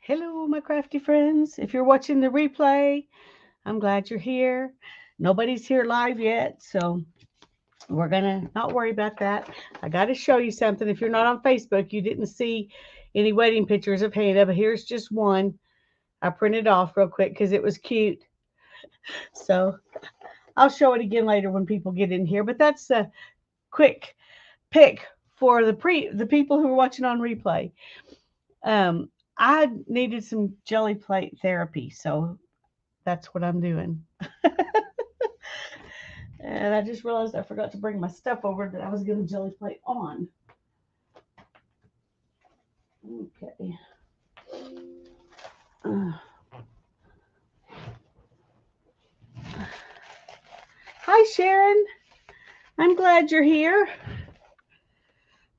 Hello, my crafty friends. If you're watching the replay, I'm glad you're here. Nobody's here live yet, so we're going to not worry about that. I got to show you something. If you're not on Facebook, you didn't see any wedding pictures of Hannah, but here's just one. I printed off real quick because it was cute. So I'll show it again later when people get in here, but that's a quick pick for the people who are watching on replay. Um, I needed some jelly plate therapy, so that's what I'm doing. And I just realized I forgot to bring my stuff over that I was going to jelly plate on. Okay. Uh, Hi, Sharon. I'm glad you're here.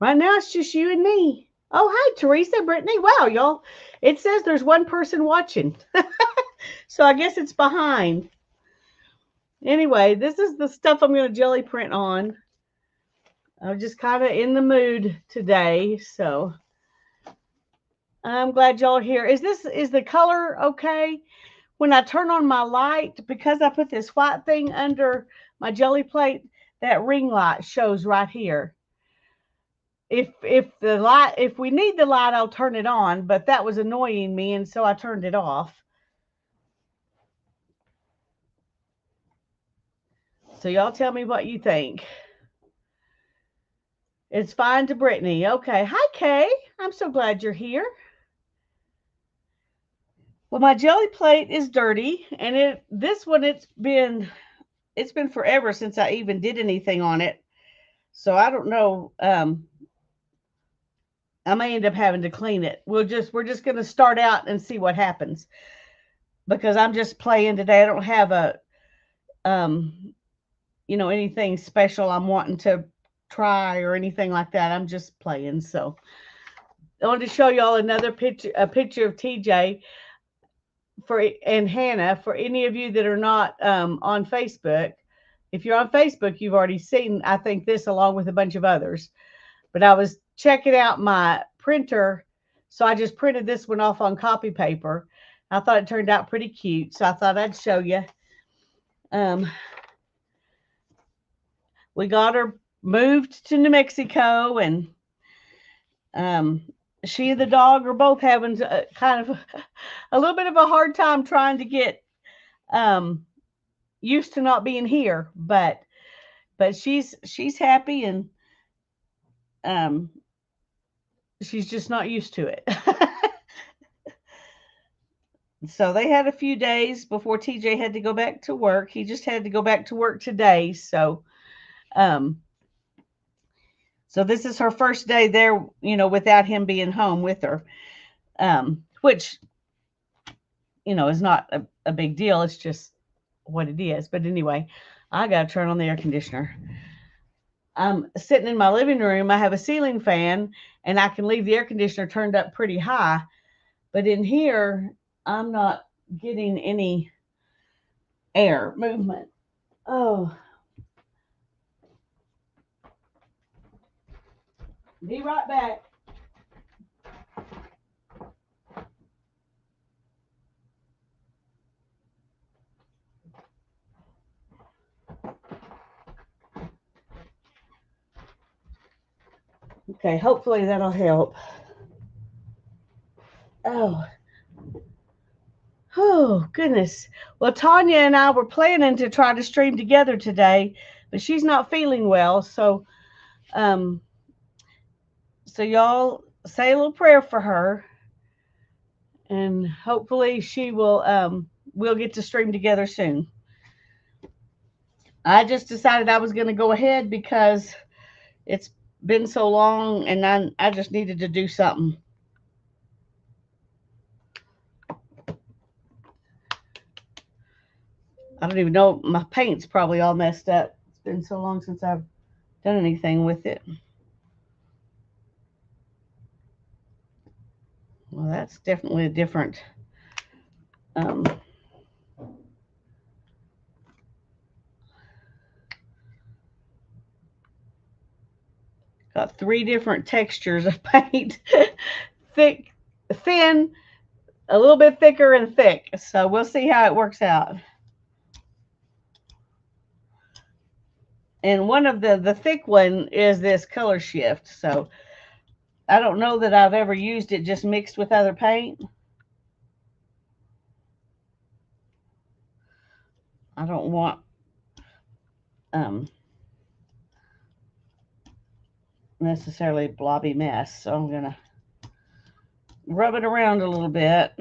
Right now it's just you and me. Oh, hi, Teresa, Brittany. Wow, y'all. It says there's one person watching. So I guess it's behind. Anyway, this is the stuff I'm going to jelly print on. I'm just kind of in the mood today, so I'm glad y'all are here. Is the color okay? When I turn on my light, because I put this white thing under my jelly plate, that ring light shows right here. If we need the light, I'll turn it on, but that was annoying me, and so I turned it off. So y'all tell me what you think. It's fine to Brittany. Okay. Hi, Kay. I'm so glad you're here. Well, my jelly plate is dirty, and this one it's been forever since I even did anything on it. So I don't know. I may end up having to clean it. We're just gonna start out and see what happens because I'm just playing today. I don't have a um anything special I'm wanting to try or anything like that. I'm just playing. So I wanted to show y'all another picture, a picture of TJ and Hannah. For any of you that are not on Facebook, if you're on Facebook, you've already seen, I think, this along with a bunch of others. But I was checking out my printer, so I just printed this one off on copy paper. I thought it turned out pretty cute, so I thought I'd show you. Um, we got her moved to New Mexico, and um, she and the dog are both having kind of a little bit of a hard time trying to get um, used to not being here, but she's happy, and um, she's just not used to it. So they had a few days before TJ had to go back to work. He just had to go back to work today. Um, so this is her first day there, without him being home with her, which, is not a big deal. It's just what it is. But anyway, I got to turn on the air conditioner. I'm sitting in my living room. I have a ceiling fan, and I can leave the air conditioner turned up pretty high. But in here, I'm not getting any air movement. Oh, be right back. Okay, hopefully that'll help. Oh, oh, goodness. Well, Tanya and I were planning to try to stream together today, but she's not feeling well. Um, so y'all say a little prayer for her, and hopefully we'll get to stream together soon. I just decided I was going to go ahead because it's been so long, and I just needed to do something. I don't even know. My paint's probably all messed up. It's been so long since I've done anything with it. Well, that's definitely a different. Um, got three different textures of paint: thick, thin, a little bit thicker and thick. So we'll see how it works out. And one of the thick one is this color shift. So I don't know that I've ever used it just mixed with other paint. I don't want um, necessarily a blobby mess. So I'm going to rub it around a little bit.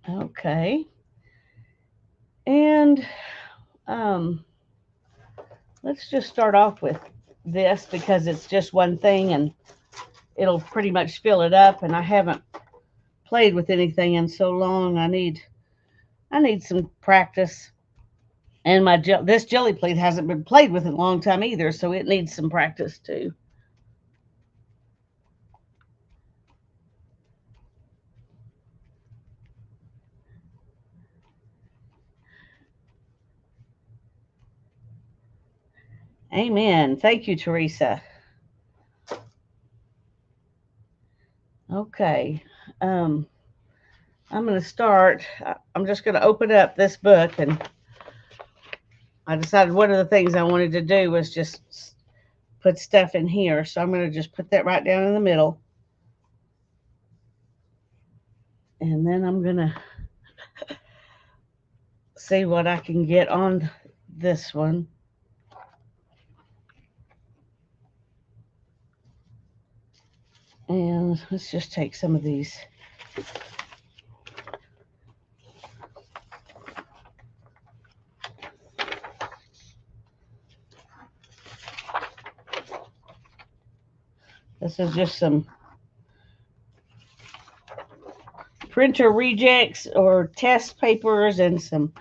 Okay. And let's just start off with this because it's just one thing and it'll pretty much fill it up. And I haven't played with anything in so long. I need some practice. And this jelly plate hasn't been played with in a long time either, so it needs some practice too. Amen. Thank you, Teresa. Okay. I'm going to start. I'm just going to open up this book, and I decided one of the things I wanted to do was just put stuff in here. So I'm going to just put that right down in the middle. And then I'm going to see what I can get on this one. And let's just take some of these. This is just some printer rejects or test papers and some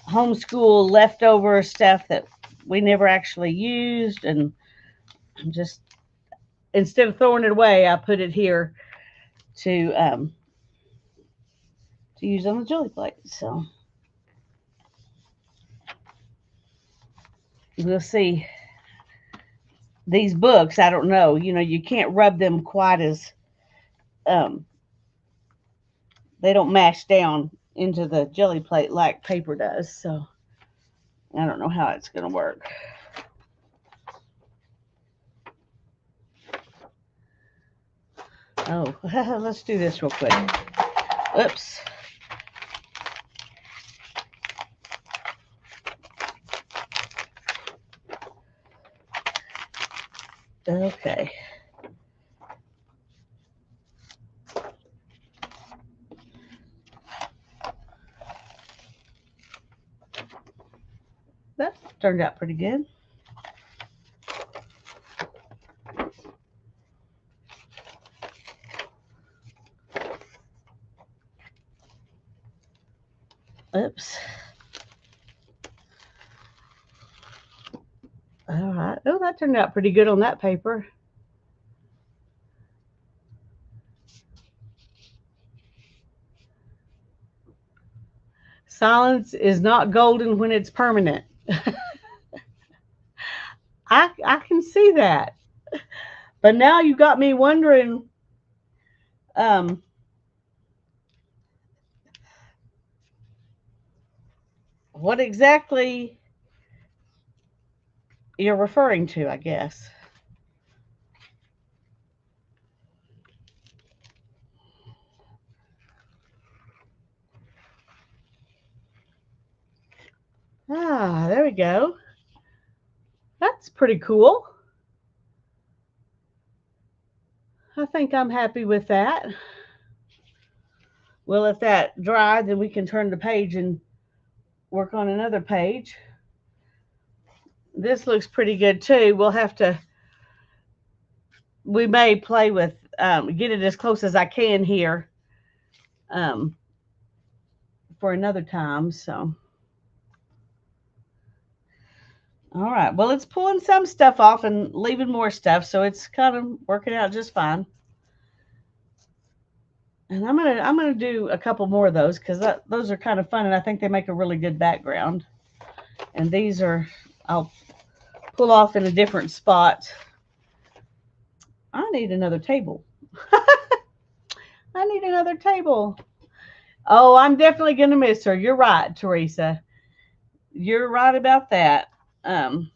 homeschool leftover stuff that we never actually used. And I'm just, instead of throwing it away, I put it here to use on the jelly plate. So we'll see. These books, I don't know, you can't rub them quite as they don't mash down into the jelly plate like paper does. So I don't know how it's going to work. Oh, let's do this real quick. Oops. Okay. That turned out pretty good. Oops. All right. Oh, that turned out pretty good on that paper. Silence is not golden when it's permanent. I can see that. But now you got me wondering what exactly you're referring to, I guess. Ah, there we go. That's pretty cool. I think I'm happy with that. We'll let that dry, then we can turn the page and work on another page. This looks pretty good too. We may play with, get it as close as I can here for another time. So, all right. Well, it's pulling some stuff off and leaving more stuff, so it's kind of working out just fine. And I'm gonna do a couple more of those because those are kind of fun, and I think they make a really good background. And these are, I'll pull off in a different spot. I need another table. I need another table. Oh, I'm definitely going to miss her. You're right, Teresa. You're right about that. Um,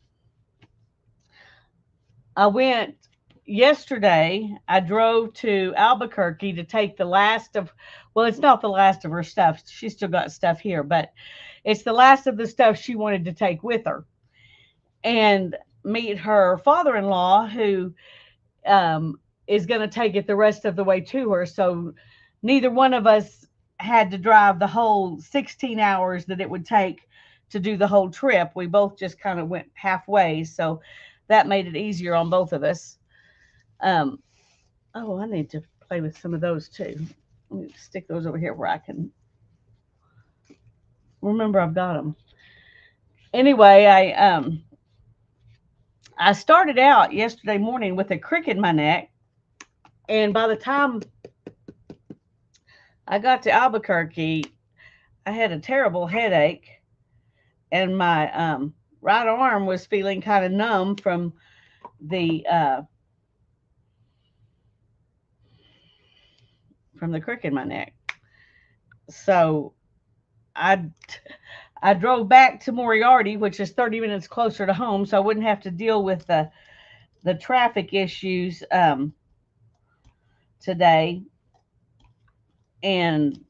I went yesterday. I drove to Albuquerque to take the last of, well, it's not the last of her stuff. She's still got stuff here, but it's the last of the stuff she wanted to take with her and meet her father in law, who um, is going to take it the rest of the way to her. So neither one of us had to drive the whole 16 hours that it would take to do the whole trip. We both just kind of went halfway. So that made it easier on both of us. Um, oh, I need to play with some of those too. Let me stick those over here where I can remember I've got them. Anyway, I started out yesterday morning with a crick in my neck, and by the time I got to Albuquerque, I had a terrible headache, and my right arm was feeling kind of numb the from the crick in my neck. So I I drove back to Moriarty, which is 30 minutes closer to home, so I wouldn't have to deal with the traffic issues today. And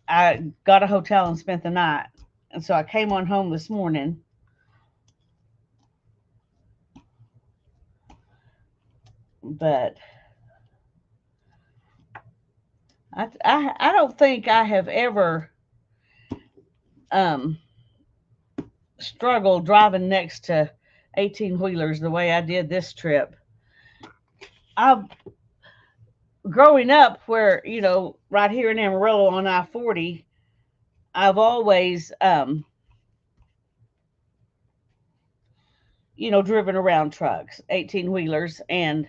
I got a hotel and spent the night. And so I came on home this morning. But I don't think I have ever um, struggled driving next to 18 wheelers the way I did this trip. I've growing up where, right here in Amarillo on I-40, I've always, driven around trucks, 18 wheelers. And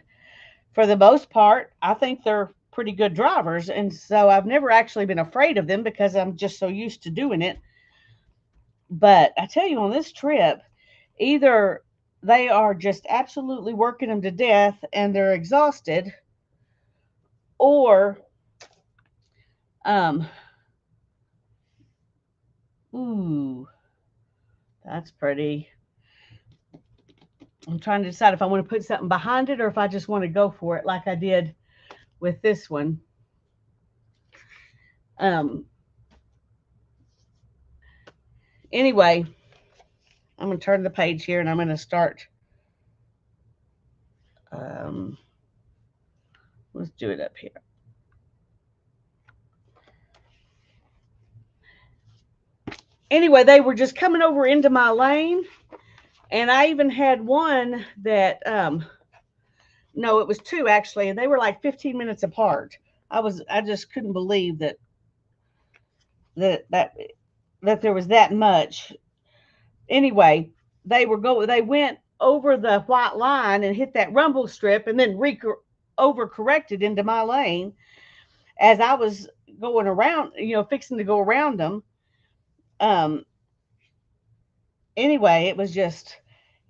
for the most part, I think they're pretty good drivers. And so I've never actually been afraid of them because I'm just so used to doing it. But I tell you, on this trip, either they are just absolutely working them to death and they're exhausted, or, um, ooh, that's pretty. I'm trying to decide if I want to put something behind it or if I just want to go for it like I did with this one. Um, anyway, I'm going to turn the page here and I'm going to start. Um, let's do it up here. Anyway, they were just coming over into my lane, and I even had one that, no, it was two actually, and they were like 15 minutes apart. I just couldn't believe that that that there was that much. Anyway, they went over the white line and hit that rumble strip, and then overcorrected into my lane as I was going around, fixing to go around them. Um, anyway, it was just,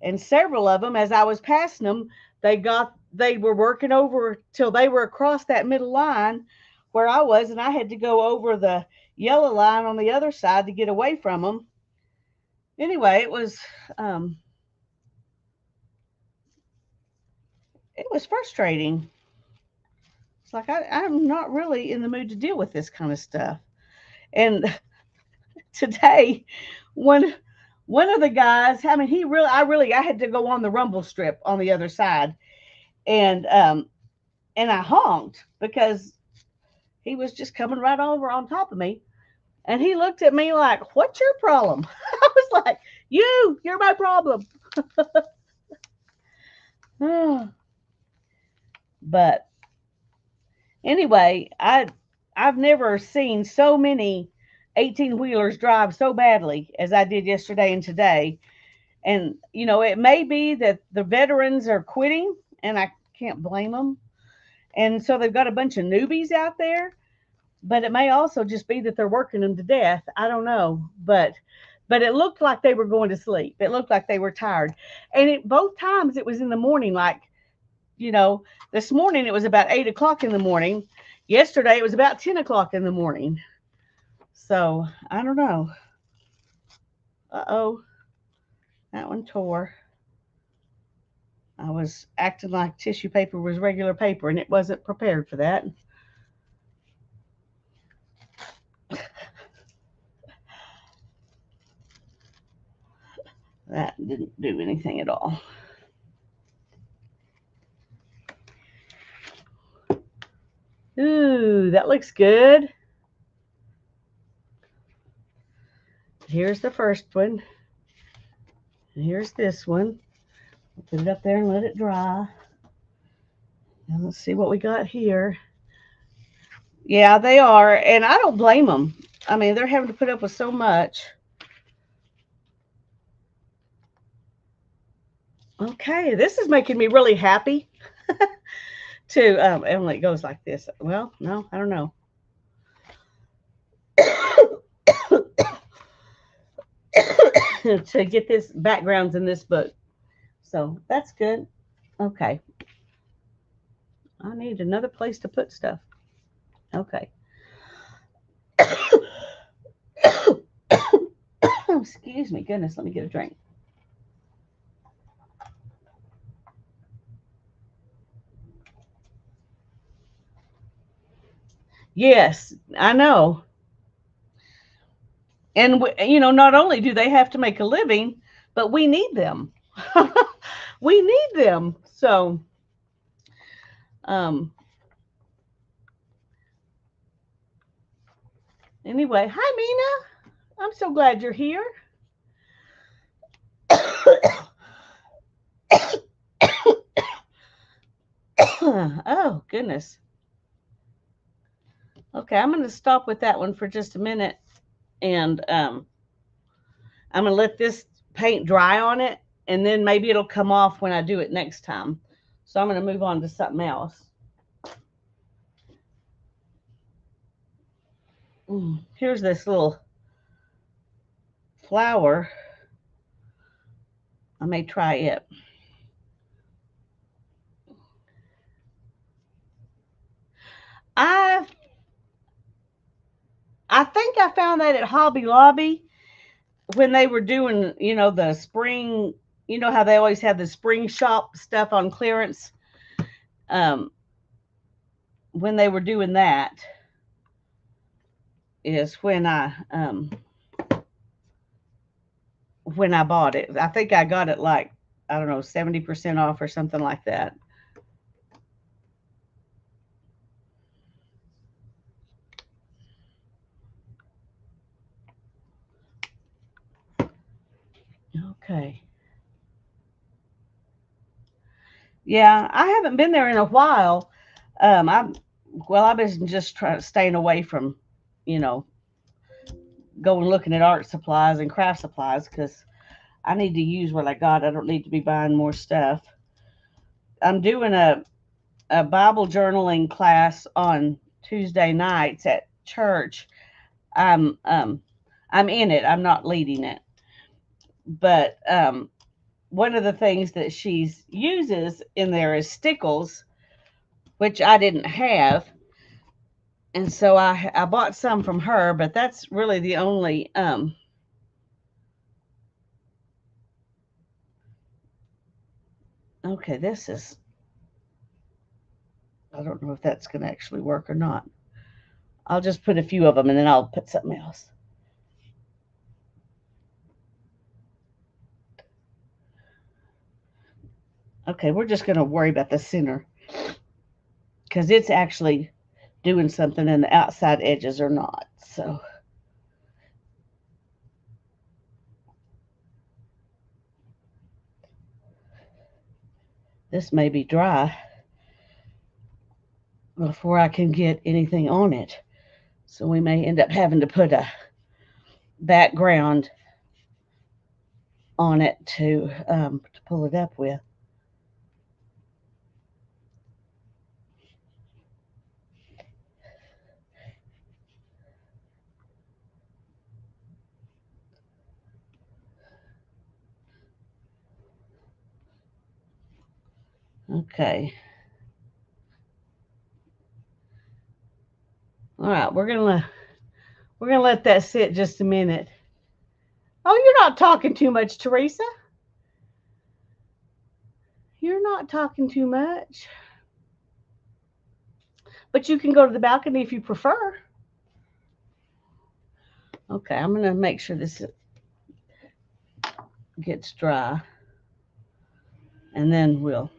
and several of them, as I was passing them, they were working over till they were across that middle line where I was, and I had to go over the yellow line on the other side to get away from them. Anyway, um, it was frustrating. It's like I'm not really in the mood to deal with this kind of stuff. And today, one one of the guys, I mean, I had to go on the rumble strip on the other side, and I honked because he was just coming right over on top of me, and he looked at me like, "What's your problem?" I was like, "You're my problem." But anyway, I've never seen so many 18 wheelers drive so badly as I did yesterday and today. And it may be that the veterans are quitting, and I can't blame them. And so they've got a bunch of newbies out there, but it may also just be that they're working them to death. I don't know, but but it looked like they were going to sleep. It looked like they were tired. And both times it was in the morning, like, you know, this morning it was about 8 o'clock in the morning. Yesterday it was about 10 o'clock in the morning. So I don't know. Uh-oh, that one tore. I was acting like tissue paper was regular paper, and it wasn't prepared for that. That didn't do anything at all. Ooh, that looks good. Here's the first one. And here's this one. Put it up there and let it dry. And let's see what we got here. Yeah, they are. And I don't blame them. I mean, they're having to put up with so much. Okay, this is making me really happy to Emily, it goes like this. Well, no, I don't know. To get this backgrounds in this book. So that's good. Okay. I need another place to put stuff. Okay. Excuse me. Goodness, let me get a drink. Yes, I know. And not only do they have to make a living, but we need them. We need them. So, um, anyway, hi Mina. I'm so glad you're here. Oh goodness. Okay, I'm going to stop with that one for just a minute, and I'm going to let this paint dry on it, and then maybe it'll come off when I do it next time. So I'm going to move on to something else. Here's this little flower. I may try it. I I think I found that at Hobby Lobby when they were doing, the spring, how they always have the spring shop stuff on clearance. Um, when they were doing that is when I bought it. I think I got it like, I don't know, 70% off or something like that. Okay. Yeah, I haven't been there in a while. I've been just staying away from, you know, going looking at art supplies and craft supplies because I need to use what I got. I don't need to be buying more stuff. I'm doing a Bible journaling class on Tuesday nights at church. I'm um I'm in it. I'm not leading it. But one of the things that she uses in there is stickles, which I didn't have. And so I bought some from her, but that's really the only okay, this is, I don't know if that's going to actually work or not. I'll just put a few of them and then I'll put something else. Okay, we're just going to worry about the center because it's actually doing something and the outside edges are not. So this may be dry before I can get anything on it. So we may end up having to put a background on it to pull it up with. Okay. All right, we're gonna let that sit just a minute. Oh, you're not talking too much, Teresa. You're not talking too much. But you can go to the balcony if you prefer. Okay, I'm gonna make sure this gets dry, and then we'll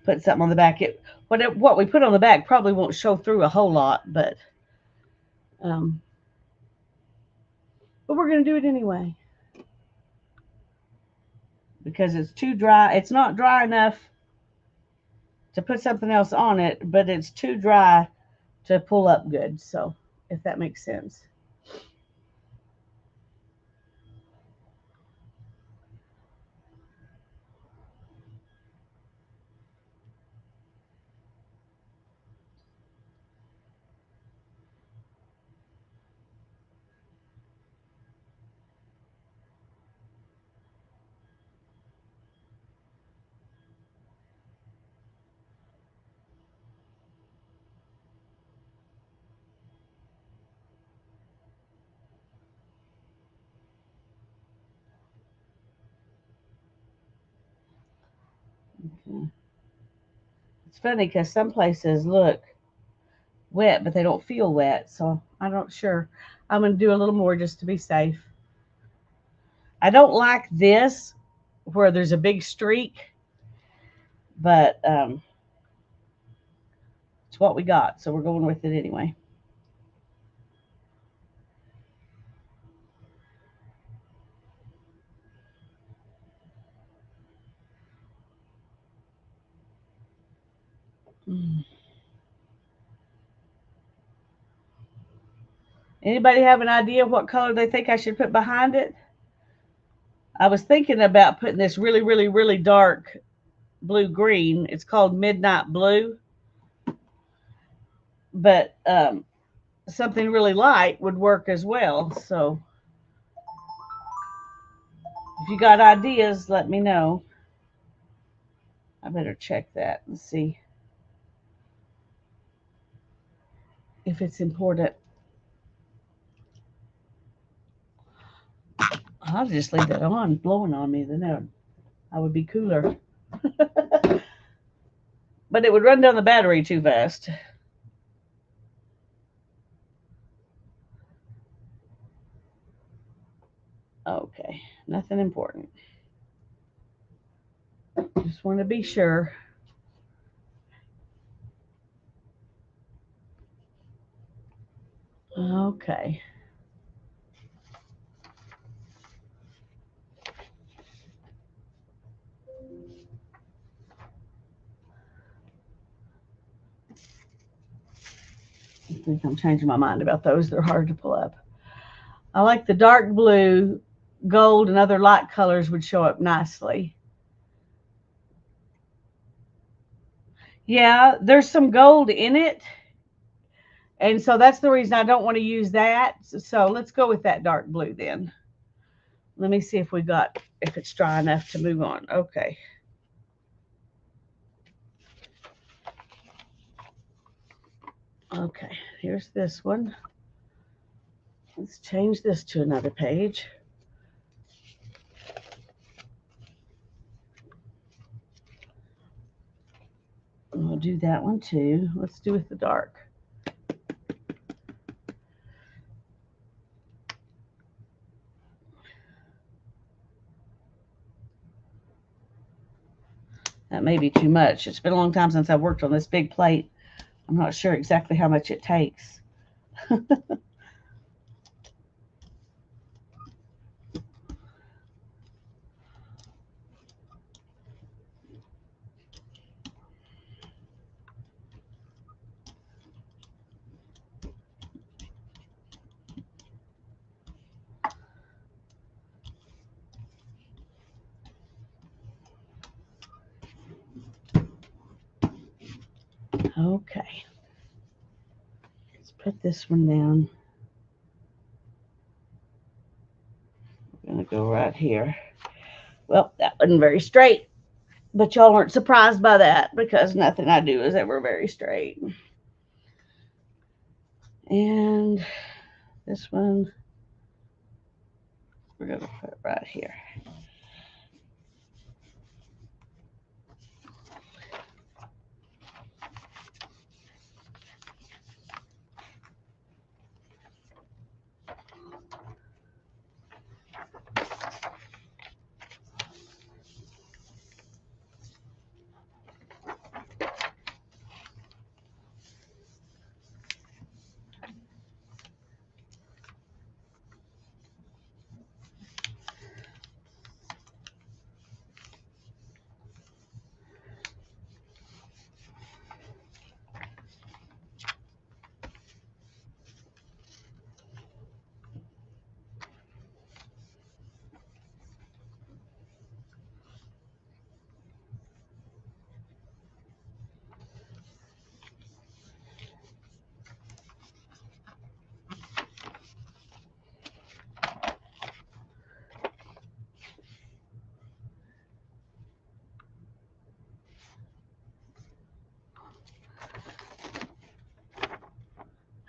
put something on the back. What we put on the back probably won't show through a whole lot, um, but we're gonna do it anyway because it's too dry. It's not dry enough to put something else on it, but it's too dry to pull up good. So if that makes sense. Okay. It's funny because some places look wet, but they don't feel wet. So I'm not sure. I'm going to do a little more just to be safe. I don't like this where there's a big streak, but it's what we got. So we're going with it anyway. Mm. Anybody have an idea what color they think I should put behind it? I was thinking about putting this really, really, really dark blue green. It's called Midnight Blue, but something really light would work as well. So if you got ideas, let me know. I better check that and see if it's important. I'll just leave that on, blowing on me. Then I would be cooler. But it would run down the battery too fast. Okay, nothing important. Just want to be sure. Okay. I think I'm changing my mind about those. They're hard to pull up. I like the dark blue, gold, and other light colors would show up nicely. Yeah, there's some gold in it. And so that's the reason I don't want to use that. So let's go with that dark blue then. Let me see if it's dry enough to move on. Okay. Okay, here's this one. Let's change this to another page. And we'll do that one too. Let's do with the dark. That may be too much. It's been a long time since I've worked on this big plate. I'm not sure exactly how much it takes. Okay. Let's put this one down. We're going to go right here. Well, that wasn't very straight. But y'all aren't surprised by that because nothing I do is ever very straight. And this one we're going to put right here.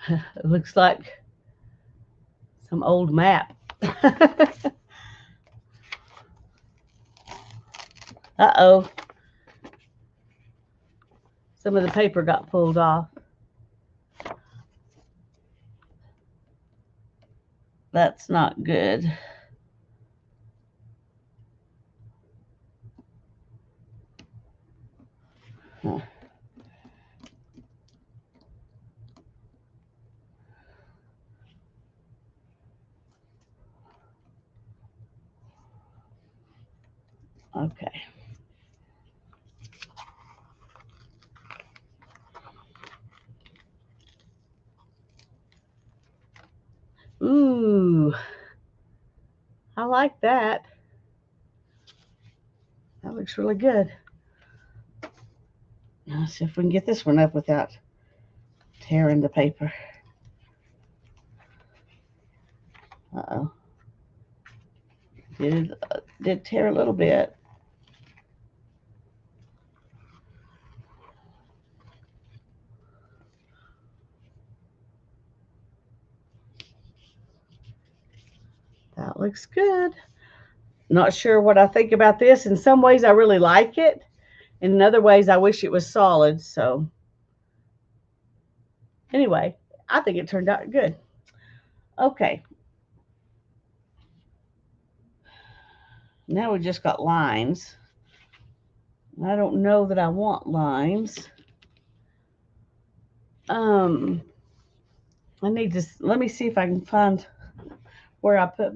It looks like some old map. Uh-oh. Some of the paper got pulled off. That's not good. Huh. Okay. Ooh, I like that. That looks really good. Now, let's see if we can get this one up without tearing the paper. Uh-oh. Did tear a little bit. That looks good. Not sure what I think about this. In some ways, I really like it. In other ways, I wish it was solid. So anyway, I think it turned out good. Okay. Now we just got lines. I don't know that I want lines. I need to, let me see if I can find where I put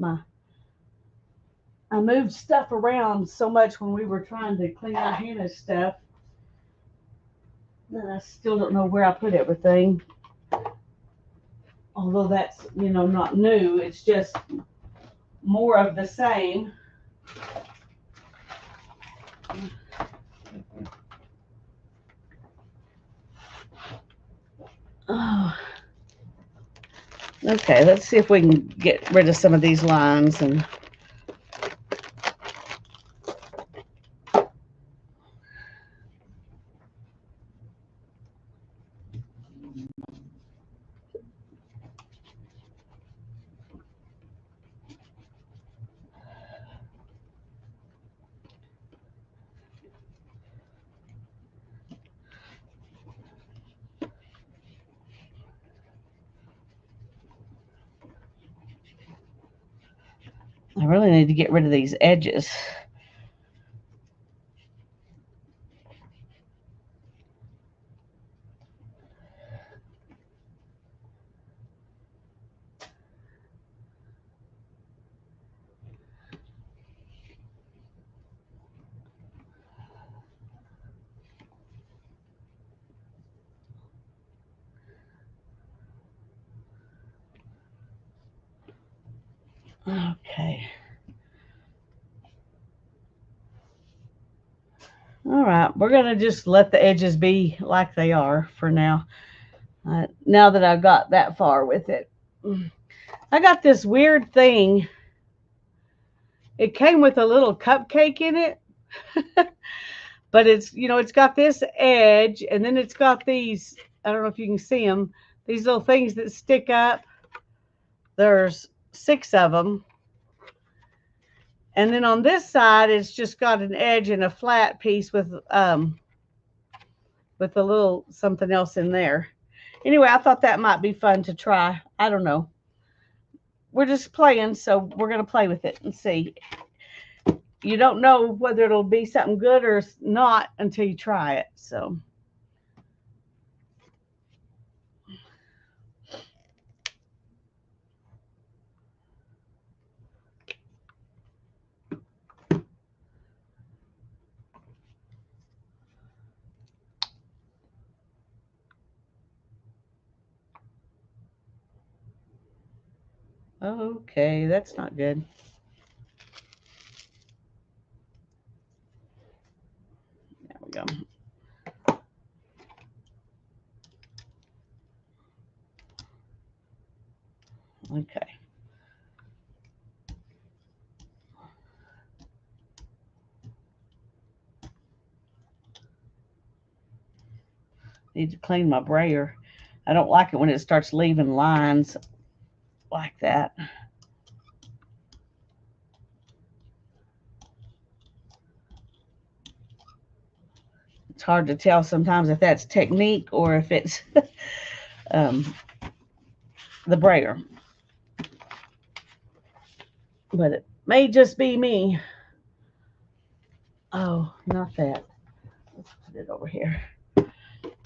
I moved stuff around so much when we were trying to clean out Hannah's stuff that I still don't know where I put everything. Although that's, not new, it's just more of the same. Oh. Okay, let's see if we can get rid of some of these lines and I really need to get rid of these edges. Okay. All right, we're going to just let the edges be like they are for now. Now that I've got that far with it. I got this weird thing. It came with a little cupcake in it. But it's, it's got this edge, and then it's got these, I don't know if you can see them, these little things that stick up. There's 6 of them. And then on this side, it's just got an edge and a flat piece with a little something else in there. Anyway, I thought that might be fun to try. I don't know. We're just playing, so we're going to play with it and see. You don't know whether it'll be something good or not until you try it. So, okay, that's not good. There we go. Okay. Need to clean my brayer. I don't like it when it starts leaving lines like that. It's hard to tell sometimes if that's technique or if it's um, the brayer. But it may just be me. Oh, not that. Let's put it over here.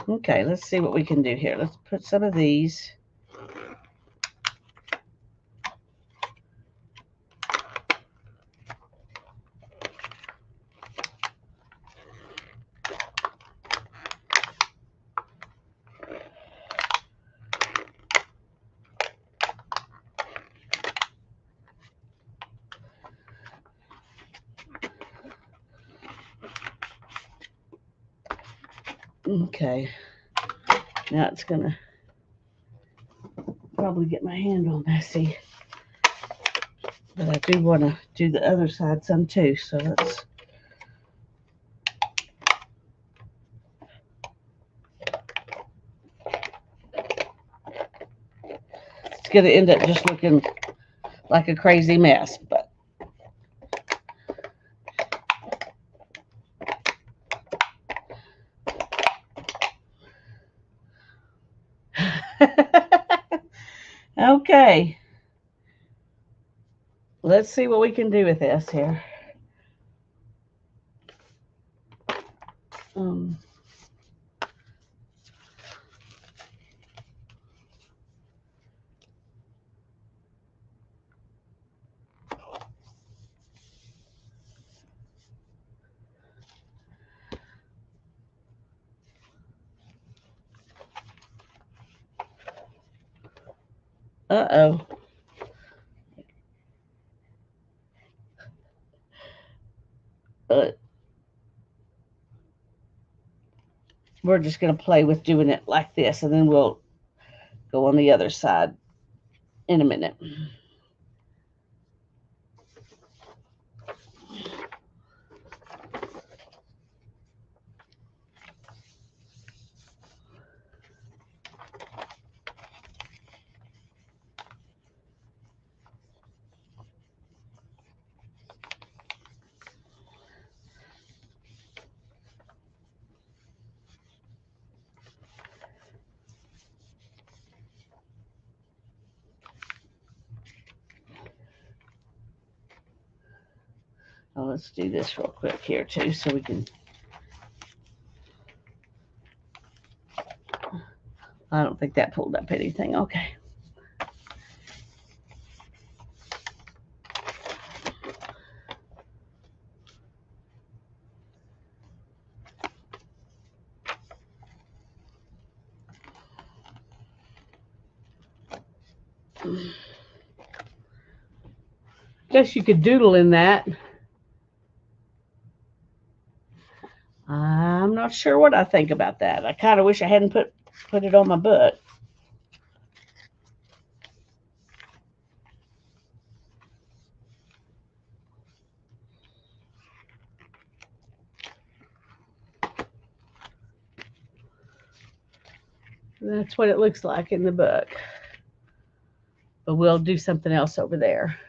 Okay, let's see what we can do here. Let's put some of these. Okay, now it's gonna probably get my hand all messy, but I do want to do the other side some too, so let's it's gonna end up just looking like a crazy mess, but okay, let's see what we can do with this here. Um, uh-oh. Uh, we're just going to play with doing it like this, and then we'll go on the other side in a minute. Oh, let's do this real quick here too, so we can. I don't think that pulled up anything. Okay. Guess you could doodle in that. I'm not sure what I think about that. I kind of wish I hadn't put it on my book. That's what it looks like in the book. But we'll do something else over there.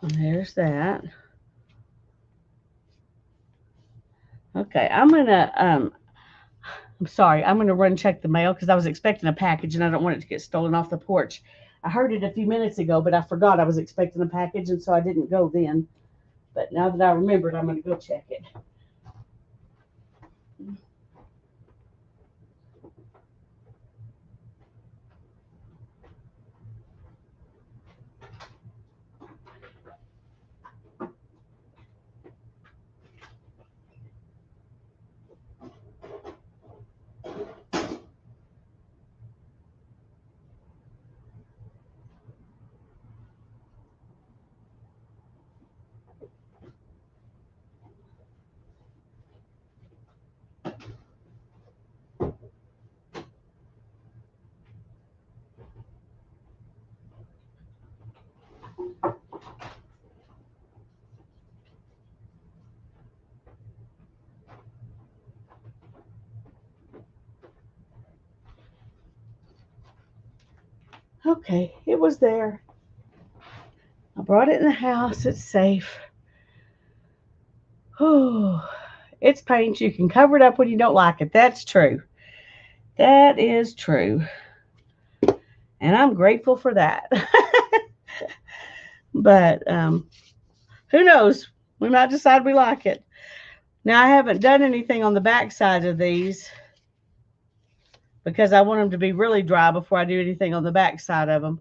And there's that. Okay, I'm sorry, I'm gonna run check the mail because I was expecting a package and I don't want it to get stolen off the porch. I heard it a few minutes ago, but I forgot I was expecting a package and so I didn't go then. But now that I remembered, I'm gonna go check it. Okay, it was there. I brought it in the house. It's safe. Oh, it's paint. You can cover it up when you don't like it. That's true. That is true. And I'm grateful for that. But who knows? We might decide we like it. Now, I haven't done anything on the back side of these because I want them to be really dry before I do anything on the back side of them.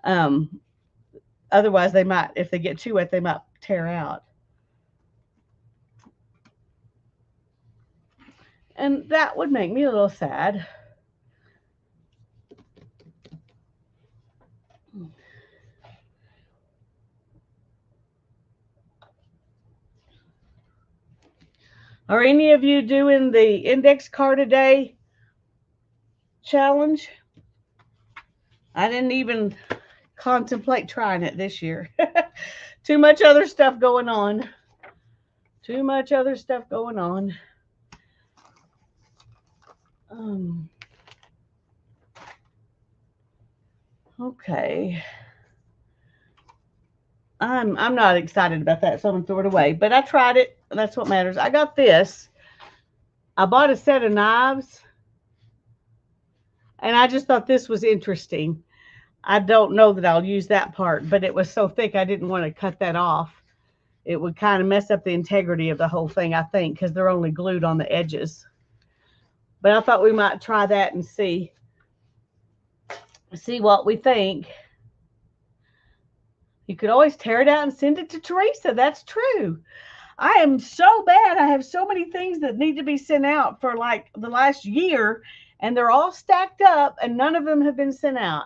Um, Otherwise, they might, if they get too wet, they might tear out. And that would make me a little sad. Are any of you doing the index card a day challenge? I didn't even contemplate trying it this year. Too much other stuff going on. Too much other stuff going on. Um, okay. I'm not excited about that, so I'm gonna throw it away. But I tried it, and that's what matters. I got this. I bought a set of knives, and I just thought this was interesting. I don't know that I'll use that part, but it was so thick I didn't want to cut that off. It would kind of mess up the integrity of the whole thing, I think, because they're only glued on the edges. But I thought we might try that and see what we think. You could always tear it out and send it to Teresa. That's true. I am so bad. I have so many things that need to be sent out for like the last year, and they're all stacked up, and none of them have been sent out.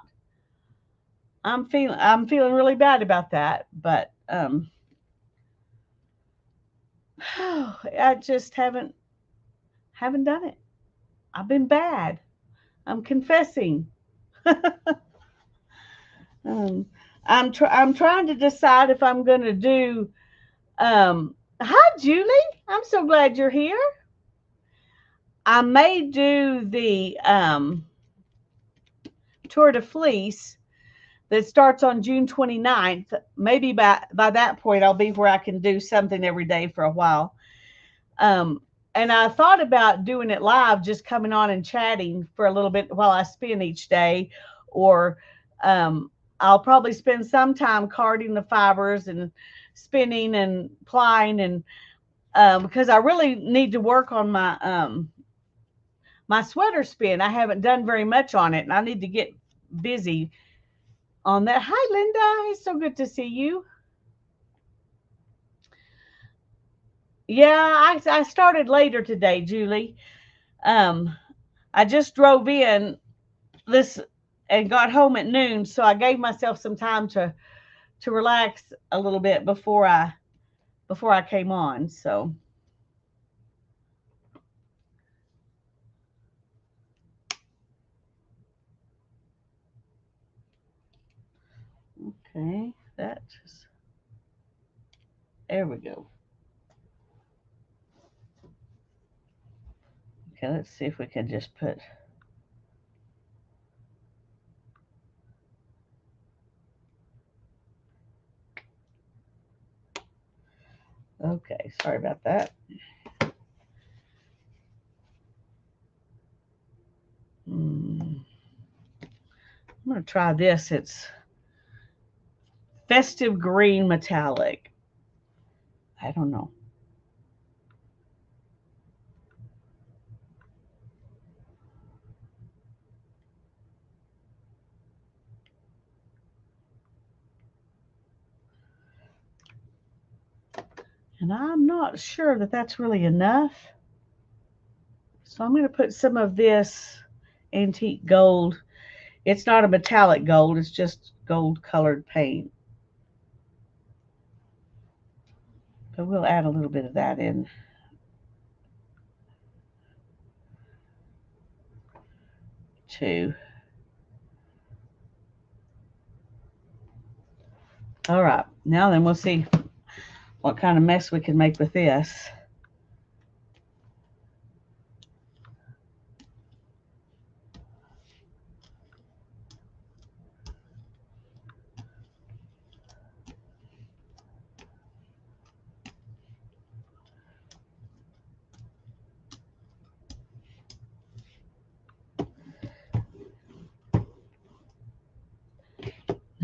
I'm feeling really bad about that, but I just haven't done it. I've been bad. I'm confessing. um, I'm trying to decide if I'm going to do. Hi, Julie. I'm so glad you're here. I may do the Tour de Fleece that starts on June 29th. Maybe by that point, I'll be where I can do something every day for a while. Um, and I thought about doing it live, just coming on and chatting for a little bit while I spin each day, or I'll probably spend some time carding the fibers and spinning and plying, and because I really need to work on my sweater spin. I haven't done very much on it, and I need to get busy on that. Hi, Linda. It's so good to see you. Yeah, I started later today, Julie. Um, I just drove in this and got home at noon, so I gave myself some time to relax a little bit before I came on. So okay, that just There we go. Okay, let's see if we can just put. Okay, sorry about that. I'm going to try this. It's Festive Green Metallic. I don't know. And I'm not sure that that's really enough. So I'm going to put some of this antique gold. It's not a metallic gold, it's just gold colored paint. But we'll add a little bit of that in too. All right, now then we'll see what kind of mess we can make with this.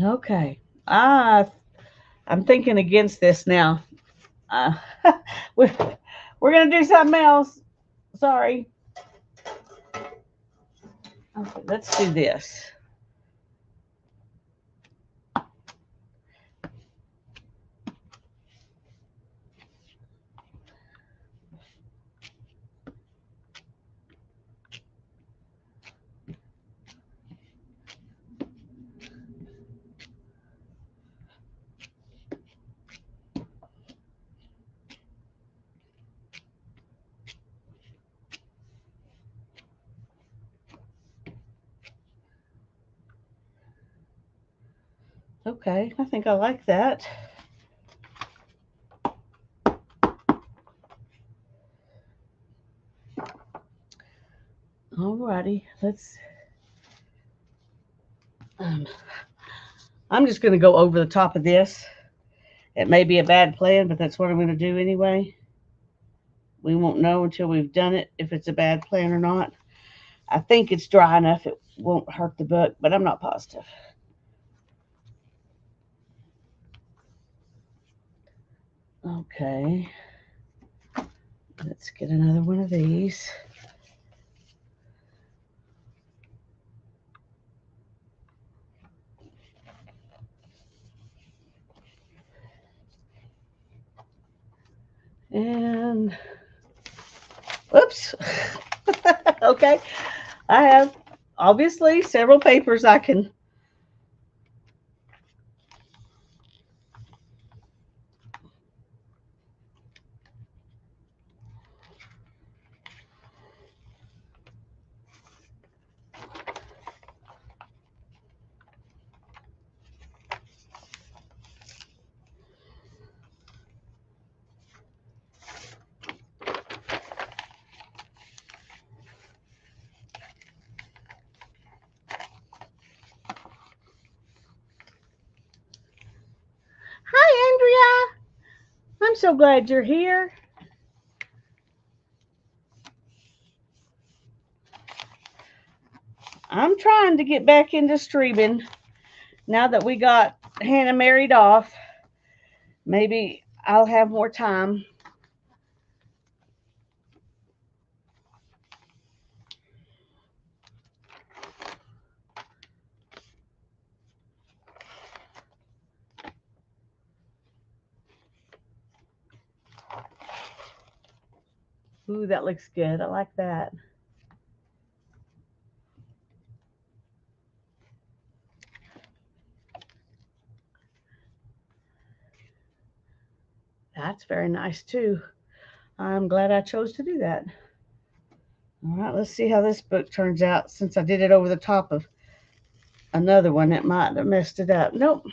Okay, I'm thinking against this now. Uh, we're, we're gonna do something else. Sorry. Okay, let's do this. Okay, I think I like that. Alrighty, let's. Um, I'm just going to go over the top of this. It may be a bad plan, but that's what I'm going to do anyway. We won't know until we've done it if it's a bad plan or not. I think it's dry enough it won't hurt the book, but I'm not positive. Okay, let's get another one of these. And, whoops. Okay, I have obviously several papers I can. Hi, Andrea. I'm so glad you're here. I'm trying to get back into streaming now that we got Hannah married off. Maybe I'll have more time. Ooh, that looks good. I like that. That's very nice too. I'm glad I chose to do that. All right, let's see how this book turns out. Since I did it over the top of another one that might have messed it up. Nope.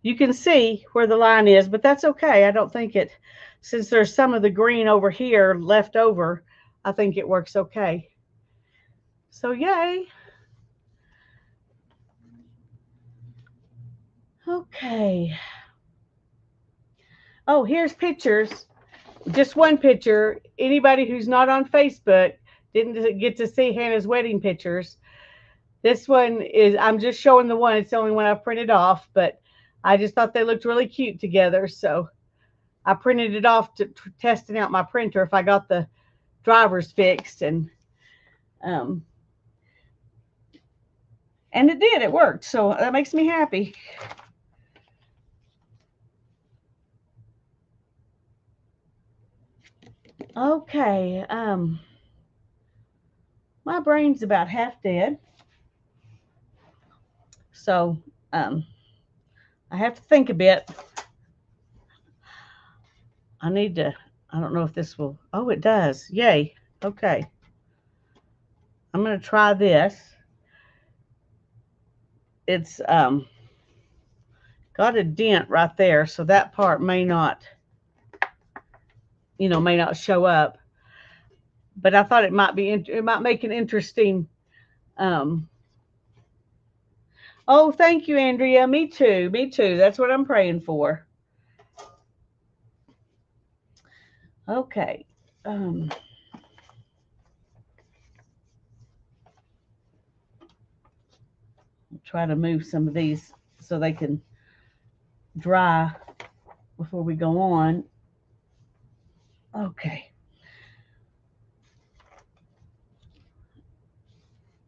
You can see where the line is, but that's okay. I don't think it, since there's some of the green over here left over, I think it works okay. So yay. Okay. Oh, here's pictures. Just one picture. Anybody who's not on Facebook didn't get to see Hannah's wedding pictures. This one is, I'm just showing the one. It's the only one I've printed off, but I just thought they looked really cute together. So I printed it off to testing out my printer if I got the drivers fixed, um, and it did. It worked. So that makes me happy. Okay. My brain's about half dead. So um, I have to think a bit. I need to, I don't know if this will, oh, it does. Yay. Okay. I'm going to try this. It's got a dent right there, so that part may not, may not show up. But I thought it might be, it might make an interesting. Um, oh, thank you, Andrea. Me too. Me too. That's what I'm praying for. Okay. Try to move some of these so they can dry before we go on. Okay.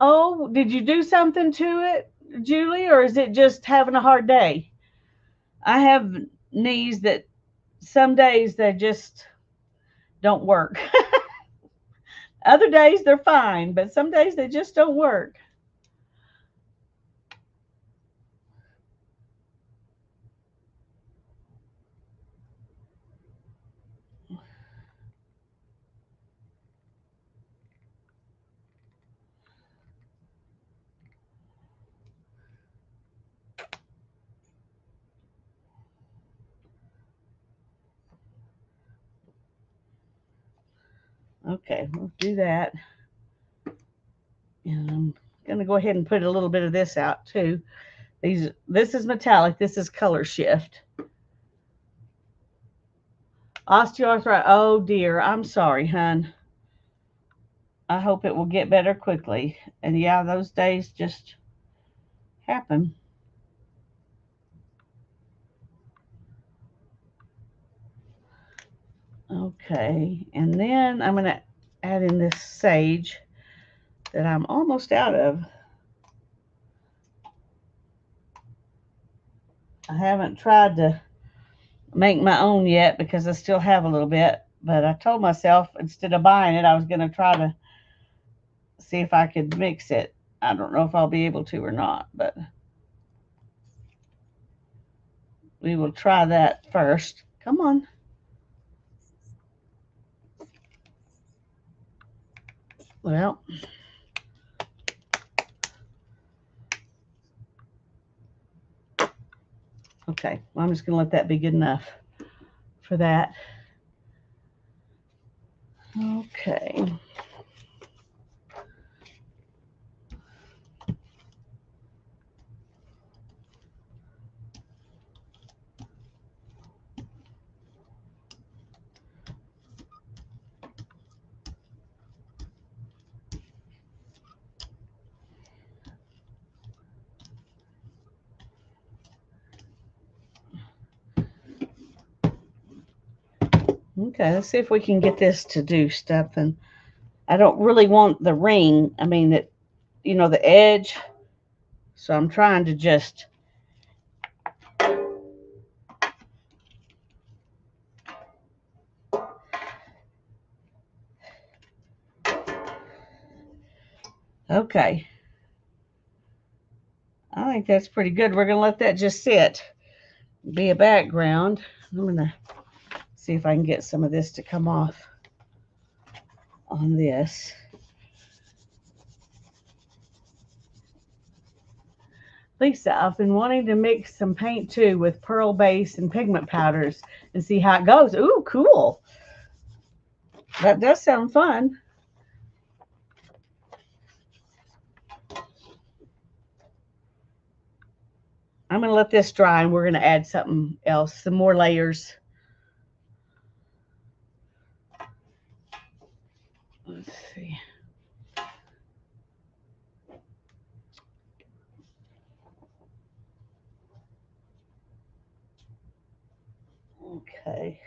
Oh, did you do something to it, Julie, or is it just having a hard day? I have knees that some days they just don't work. Other days they're fine, but some days they just don't work. Okay, we'll do that. And I'm going to go ahead and put a little bit of this out too. This is metallic, this is color shift. Osteoarthritis. Oh dear, I'm sorry, hun. I hope it will get better quickly. And yeah, those days just happen. Okay, and then I'm going to add in this sage that I'm almost out of. I haven't tried to make my own yet because I still have a little bit, but I told myself instead of buying it, I was going to try to see if I could mix it. I don't know if I'll be able to or not, but we will try that first. Come on. Well, okay. Well, I'm just going to let that be good enough for that. Okay. Okay, let's see if we can get this to do stuff. And I don't really want the ring. I mean, the edge. So I'm trying to just. Okay. I think that's pretty good. We're going to let that just sit, be a background. I'm going to see if I can get some of this to come off on this. Lisa, I've been wanting to mix some paint too with pearl base and pigment powders and see how it goes. Ooh, cool. That does sound fun. I'm going to let this dry and we're going to add something else, some more layers. Let's see. Okay.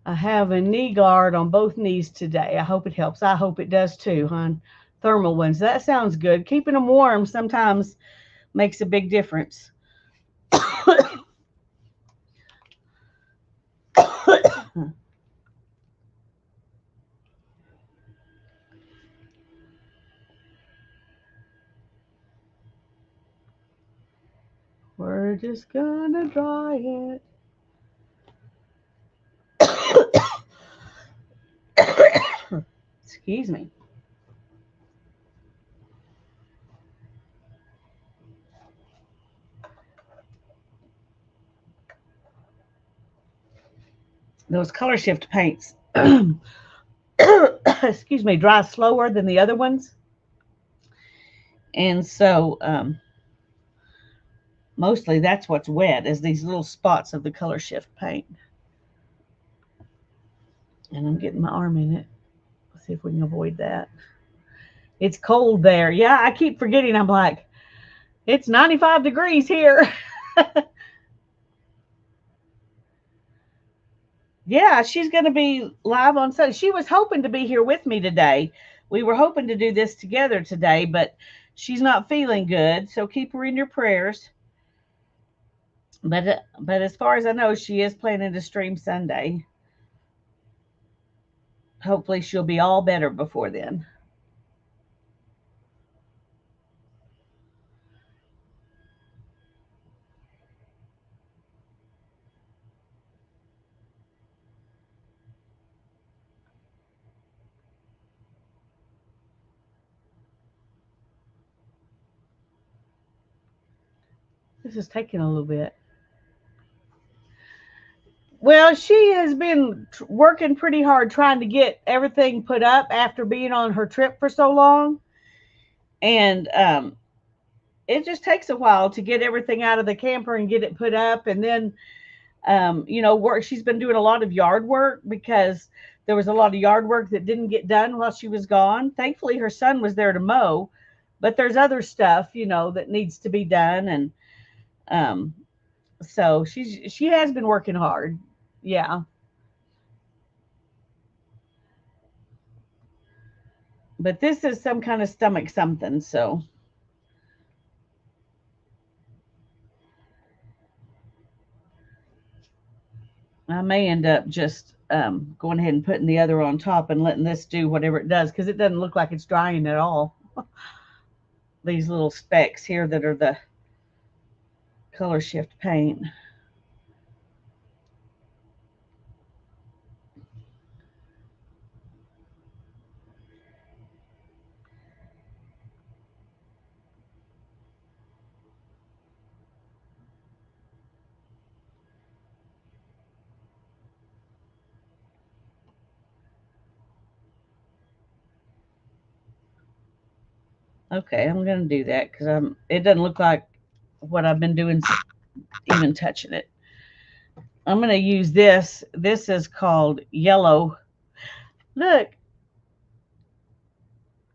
I have a knee guard on both knees today. I hope it helps. I hope it does too, hon. Thermal ones. That sounds good. Keeping them warm sometimes makes a big difference. We're just gonna dry it. Excuse me. Those color shift paints, excuse me, dry slower than the other ones. And so mostly that's what's wet is these little spots of the color shift paint. And I'm getting my arm in it. Let's see if we can avoid that. It's cold there. Yeah, I keep forgetting. I'm like, it's 95 degrees here. Yeah, she's going to be live on Sunday. She was hoping to be here with me today. We were hoping to do this together today, but she's not feeling good. So keep her in your prayers. But as far as I know, she is planning to stream Sunday. Hopefully, she'll be all better before then. This is taking a little bit. Well, she has been working pretty hard trying to get everything put up after being on her trip for so long. And it just takes a while to get everything out of the camper and get it put up. And then, work. She's been doing a lot of yard work because there was a lot of yard work that didn't get done while she was gone. Thankfully, her son was there to mow, but there's other stuff, that needs to be done. And um, so she has been working hard. Yeah. But this is some kind of stomach something. So I may end up just going ahead and putting the other on top and letting this do whatever it does because it doesn't look like it's drying at all. These little specks here that are the color shift paint. Okay, I'm going to do that because it doesn't look like what I've been doing even touching it. I'm going to use this. This is called yellow. Look.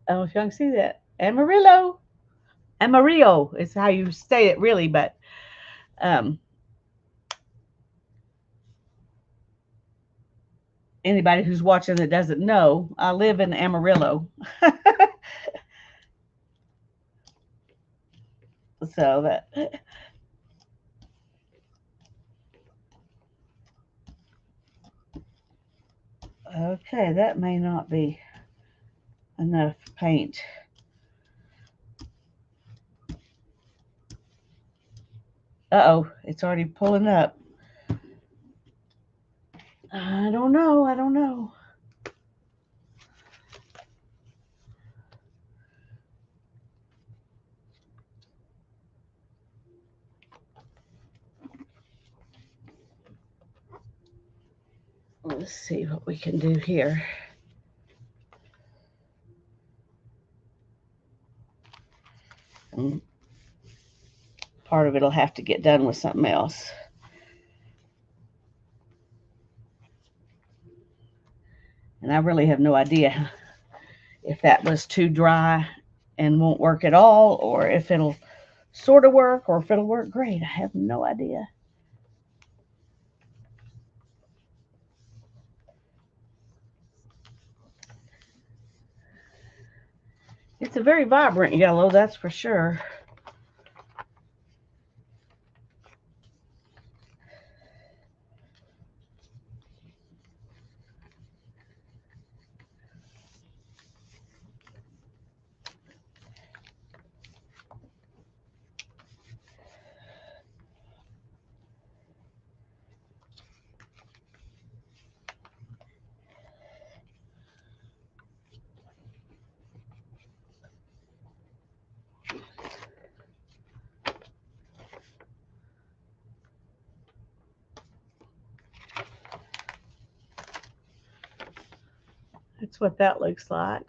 I don't know if y'all can see that. Amarillo. Amarillo is how you say it really, but um, anybody who's watching that doesn't know, I live in Amarillo. So that Okay, that may not be enough paint. Uh-oh, it's already pulling up. I don't know. I don't know. Let's see what we can do here. Part of it will have to get done with something else. And I really have no idea if that was too dry and won't work at all, or if it'll sort of work, or if it'll work great. I have no idea. It's a very vibrant yellow, that's for sure. That's what that looks like.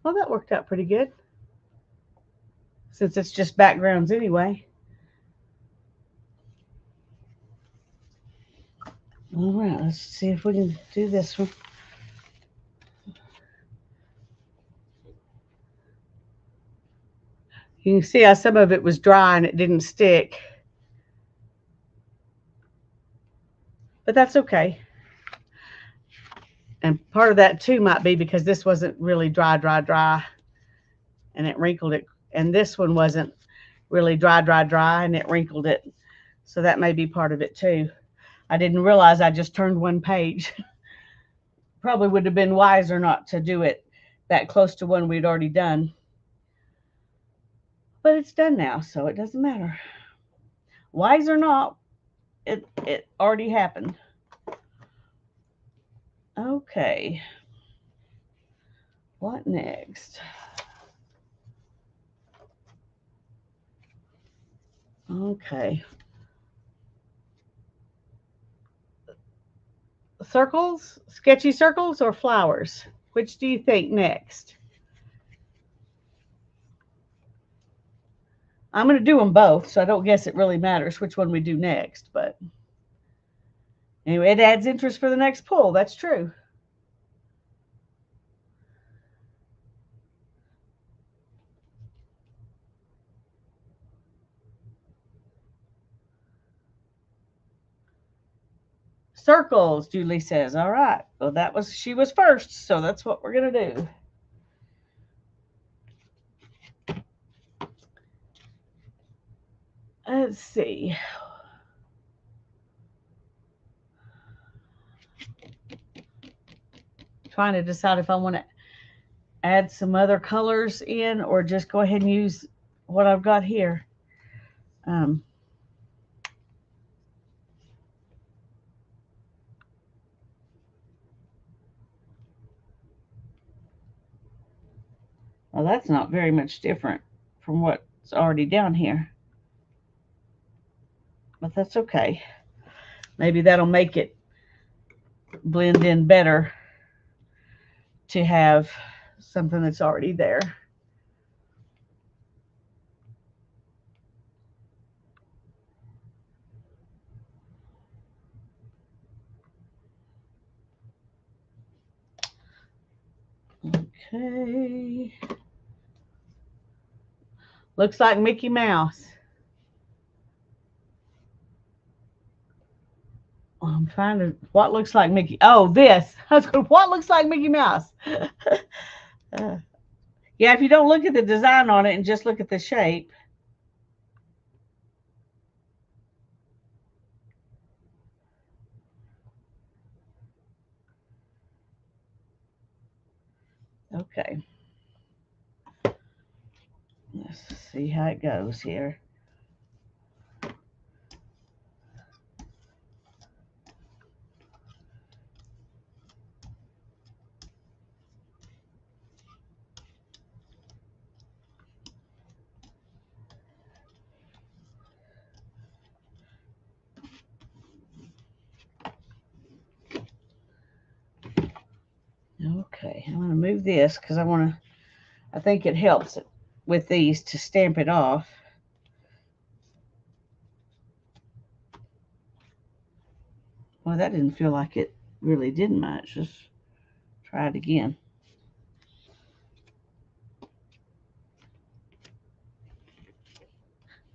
Well, that worked out pretty good, since it's just backgrounds anyway. All right, let's see if we can do this one. You can see how some of it was dry and it didn't stick. But that's okay. And part of that too might be because this wasn't really dry, and it wrinkled it. And this one wasn't really dry, and it wrinkled it. So that may be part of it too. I didn't realize I just turned one page. Probably would have been wiser not to do it that close to one we'd already done. But it's done now, so it doesn't matter. Wise or not, it already happened. Okay. What next? Okay. Circles, sketchy circles, or flowers? Which do you think next? I'm going to do them both, so I don't guess it really matters which one we do next. But anyway, it adds interest for the next pull. That's true. Circles, Julie says. All right. Well, she was first, so that's what we're going to do. Let's see. Trying to decide if I want to add some other colors in or just go ahead and use what I've got here. Well, that's not very much different from what's already down here. But that's okay. Maybe that'll make it blend in better to have something that's already there. Okay. Looks like Mickey Mouse. I'm trying to, what looks like Mickey? Oh, this. What looks like Mickey Mouse? Yeah, if you don't look at the design on it and just look at the shape. Okay. Let's see how it goes here. Okay, I'm going to move this because I think it helps with these to stamp it off. Well, that didn't feel like it really did much. Let's try it again.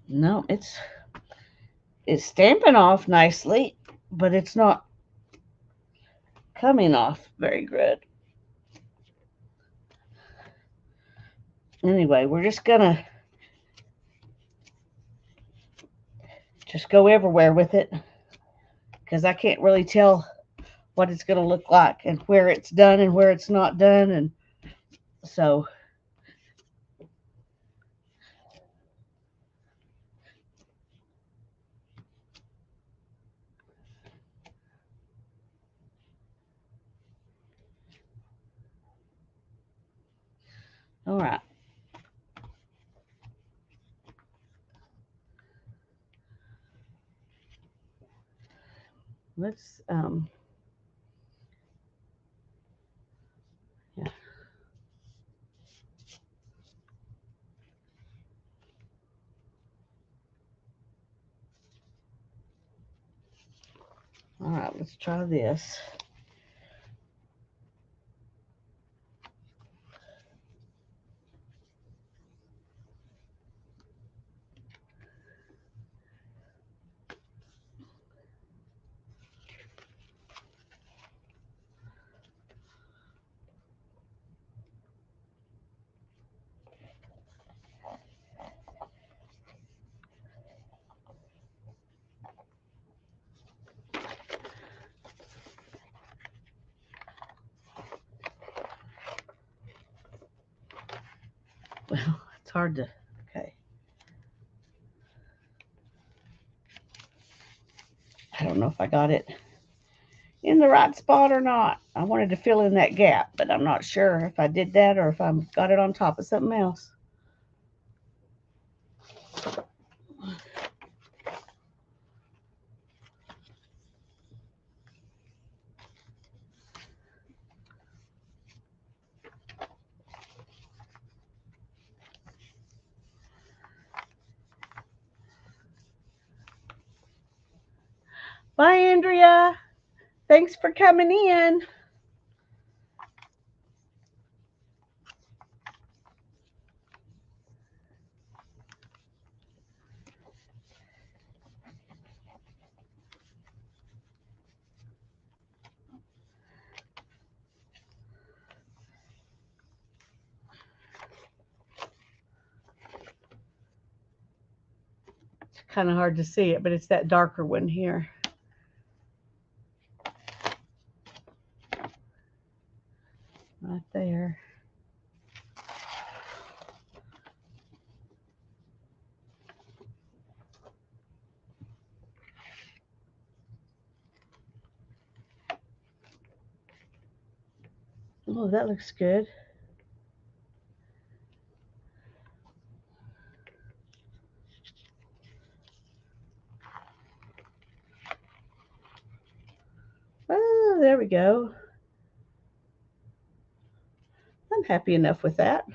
No, it's stamping off nicely, but it's not coming off very good. Anyway, we're just gonna just go everywhere with it because I can't really tell what it's gonna look like and where it's done and where it's not done, and so all right. Let's yeah. All right, let's try this. Well, it's hard to, okay. I don't know if I got it in the right spot or not. I wanted to fill in that gap, but I'm not sure if I did that or if I got it on top of something else. Bye, Andrea. Thanks for coming in. It's kind of hard to see it, but it's that darker one here. Right there. Oh, that looks good. Oh, there we go. I'm happy enough with that.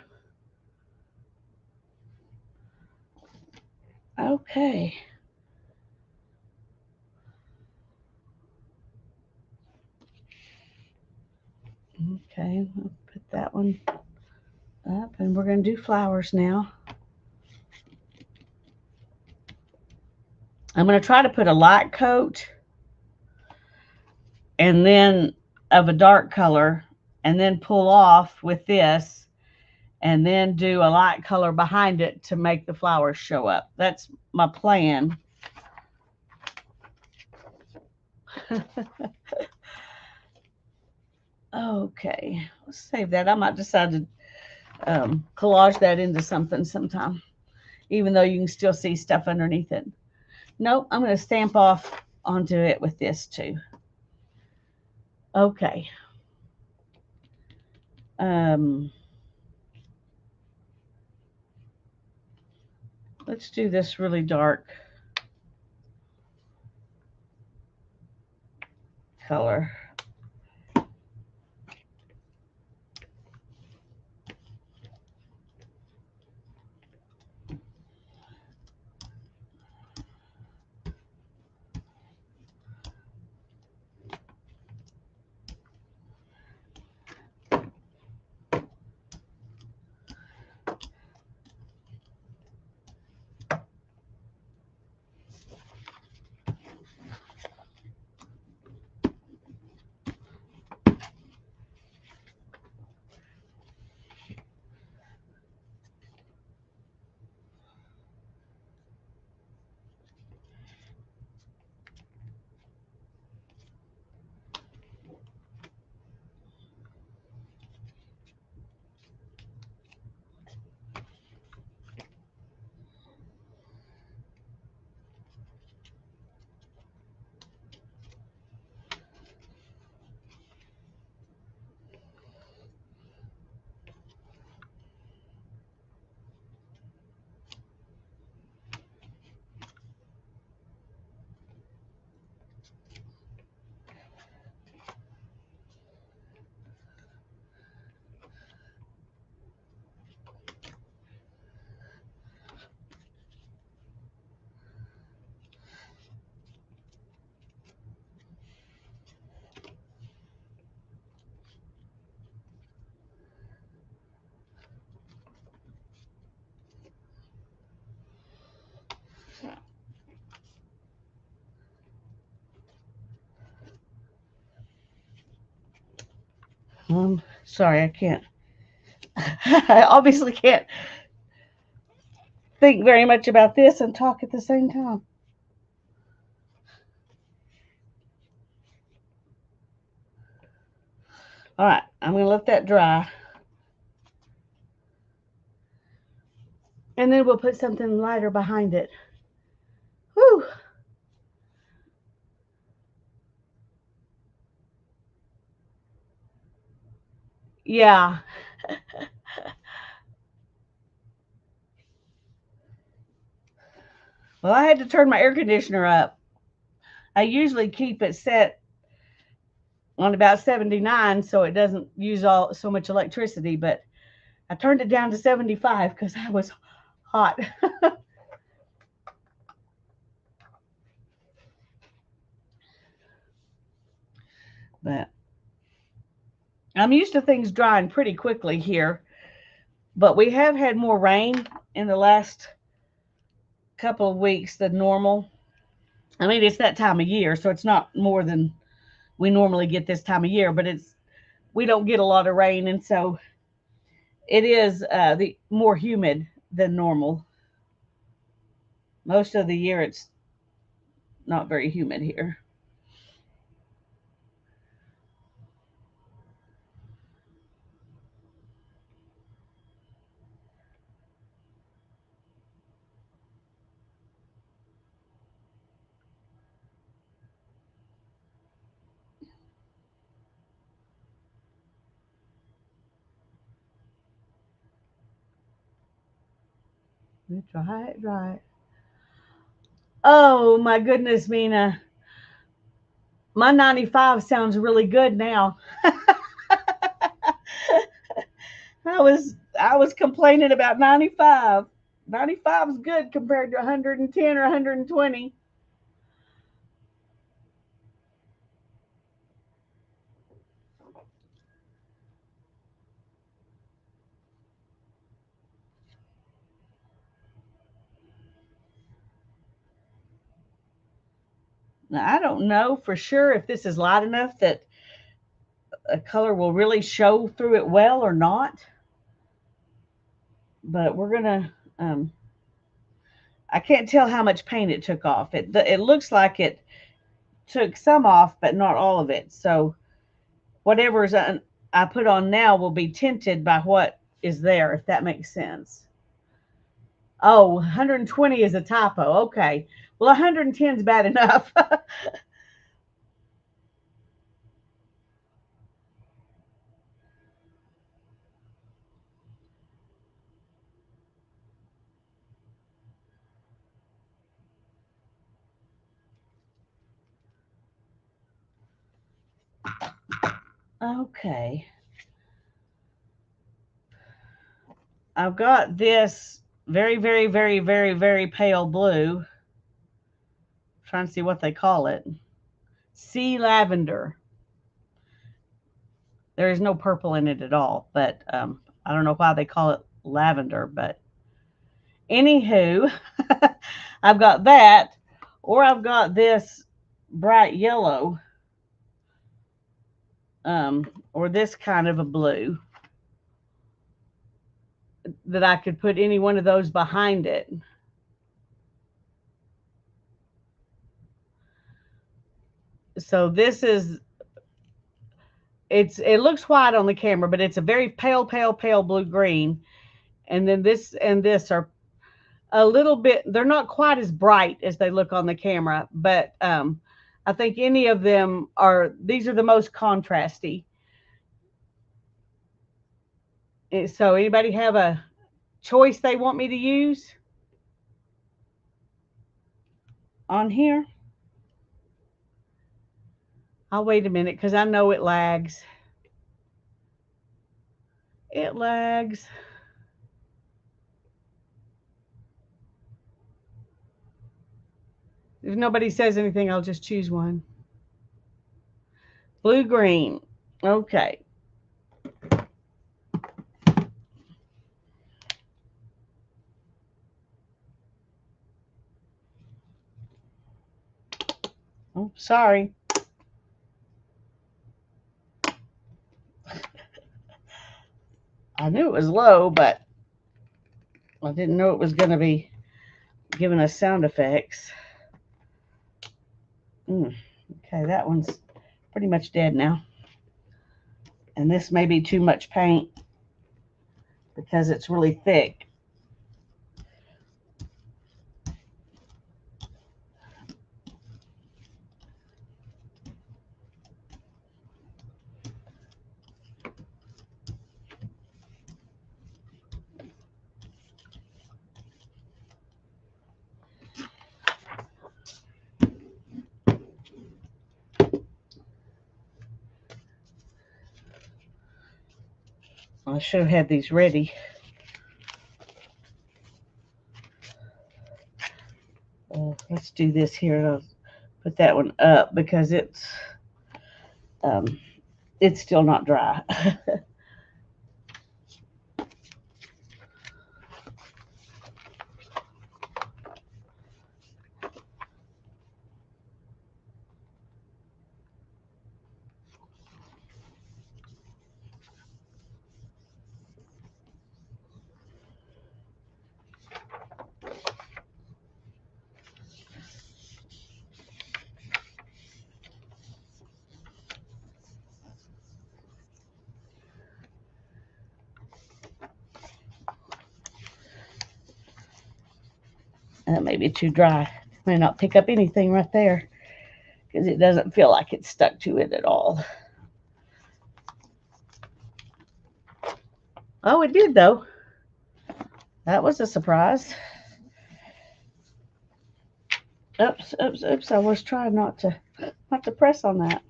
Okay. Okay, I'll put that one up, and we're going to do flowers now. I'm going to try to put a light coat and then of a dark color, and then pull off with this, and then do a light color behind it to make the flowers show up. That's my plan. Okay, let's save that. I might decide to collage that into something sometime, even though you can still see stuff underneath it. Nope, I'm going to stamp off onto it with this too. Okay. Um, let's do this really dark color. Sorry, I can't. I obviously can't think very much about this and talk at the same time. All right, I'm going to let that dry. And then we'll put something lighter behind it. Whew. Yeah. Well, I had to turn my air conditioner up. I usually keep it set on about 79 so it doesn't use all so much electricity, but I turned it down to 75 because I was hot. But I'm used to things drying pretty quickly here, but we have had more rain in the last couple of weeks than normal. I mean, it's that time of year, so it's not more than we normally get this time of year, but it's we don't get a lot of rain, and so it is the more humid than normal. Most of the year, it's not very humid here. Dry it, dry it. Oh my goodness, Mina. My 95 sounds really good now. I was complaining about 95. 95 is good compared to 110 or 120. Now, I don't know for sure if this is light enough that a color will really show through it well or not, but we're gonna. I can't tell how much paint it took off. It looks like it took some off, but not all of it. So whatever's I put on now will be tinted by what is there, if that makes sense. Oh, 120 is a typo. Okay. Well, 110 is bad enough. Okay. I've got this very, very, very, very, very pale blue. Trying to see what they call it. Sea lavender. There is no purple in it at all, but I don't know why they call it lavender. But anywho, I've got that, or I've got this bright yellow, or this kind of a blue that I could put any one of those behind it. So this is it looks white on the camera, but it's a very pale, pale, pale blue green. And then this and this are a little bit, they're not quite as bright as they look on the camera, but I think any of them are, these are the most contrasty. So anybody have a choice they want me to use on here? I'll wait a minute because I know it lags. It lags. If nobody says anything, I'll just choose one. Blue green. Okay. Oh, sorry. I knew it was low, but I didn't know it was going to be giving us sound effects. Okay, that one's pretty much dead now. And this may be too much paint because it's really thick. I should have had these ready. Let's do this here. I'll put that one up because it's still not dry. That may be too dry. May not pick up anything right there because it doesn't feel like it's stuck to it at all. Oh, it did though. That was a surprise. Oops, oops, oops. I was trying not to press on that.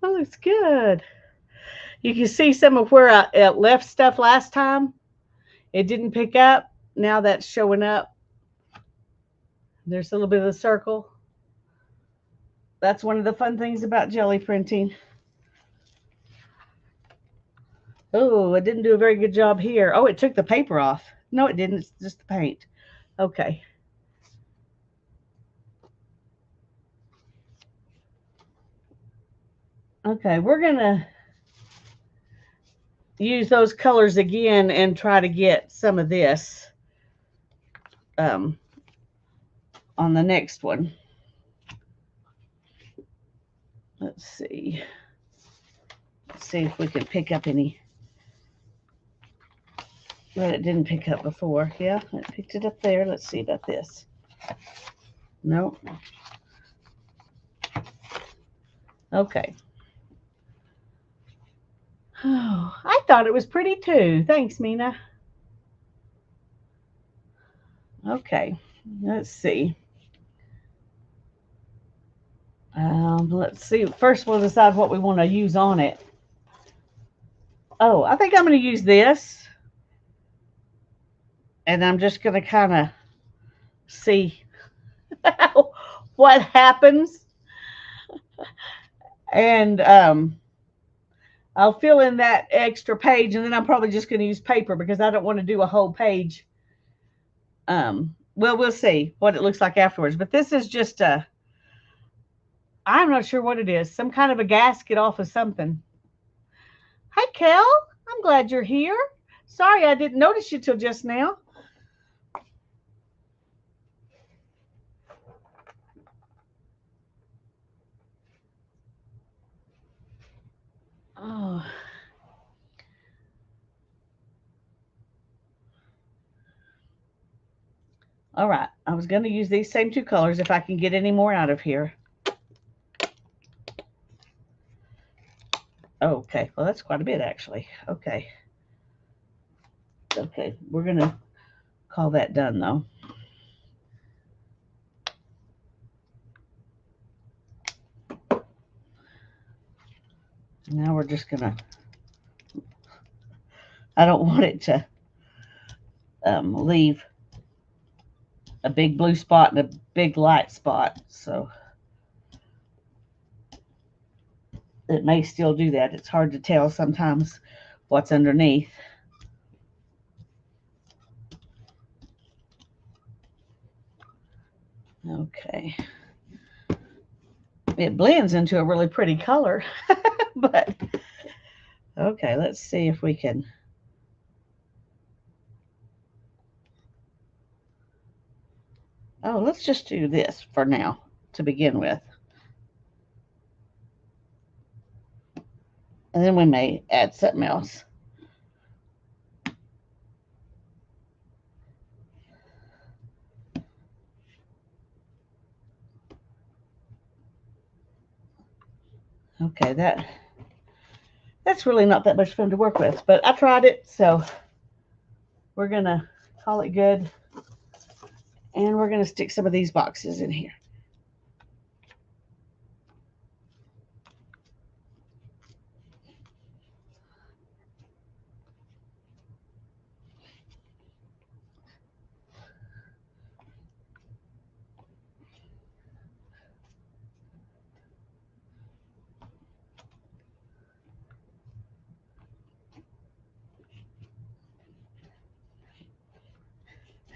Oh, looks good. You can see some of where I left stuff last time. It didn't pick up. Now that's showing up. There's a little bit of the circle. That's one of the fun things about jelly printing. Oh, it didn't do a very good job here. Oh, it took the paper off. No, it didn't. It's just the paint. Okay. Okay, we're going to use those colors again and try to get some of this um, on the next one. Let's see. Let's see if we can pick up any that it didn't pick up before. Yeah, it picked it up there. Let's see about this. Nope. Okay. Oh, I thought it was pretty too. Thanks, Mina. Okay, let's see. Let's see. First, we'll decide what we want to use on it. Oh, I think I'm going to use this. And I'm just going to kind of see what happens. And I'll fill in that extra page. And then I'm probably just going to use paper because I don't want to do a whole page. Well, we'll see what it looks like afterwards. But this is just I'm not sure what it is. Some kind of a gasket off of something. Hi, Kel. I'm glad you're here. Sorry I didn't notice you till just now. Oh. All right. I was going to use these same two colors if I can get any more out of here. Okay. Well, that's quite a bit, actually. Okay. Okay. We're going to call that done, though. Now we're just going to, I don't want it to leave a big blue spot and a big light spot. So it may still do that. It's hard to tell sometimes what's underneath. Okay. It blends into a really pretty color, but okay, let's see if we can. Oh, let's just do this for now to begin with. And then we may add something else. Okay, that's really not that much fun to work with, but I tried it, so we're going to call it good. And we're going to stick some of these boxes in here.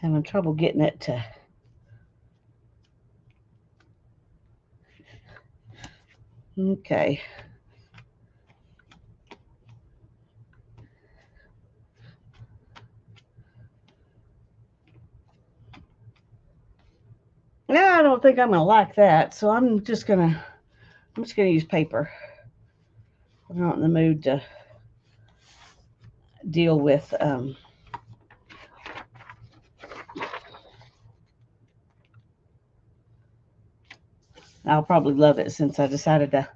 Having trouble getting it to. Okay. Now I don't think I'm gonna like that, so I'm just gonna use paper. I'm not in the mood to deal with I'll probably love it since I decided to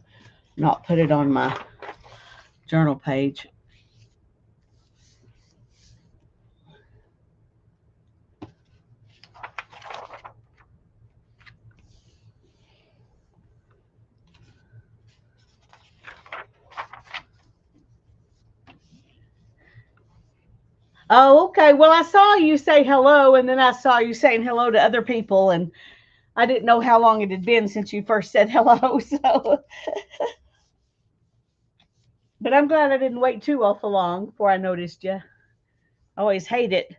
not put it on my journal page. Oh, okay. Well, I saw you say hello, and then I saw you saying hello to other people, and I didn't know how long it had been since you first said hello. So, but I'm glad I didn't wait too awful long before I noticed you. I always hate it,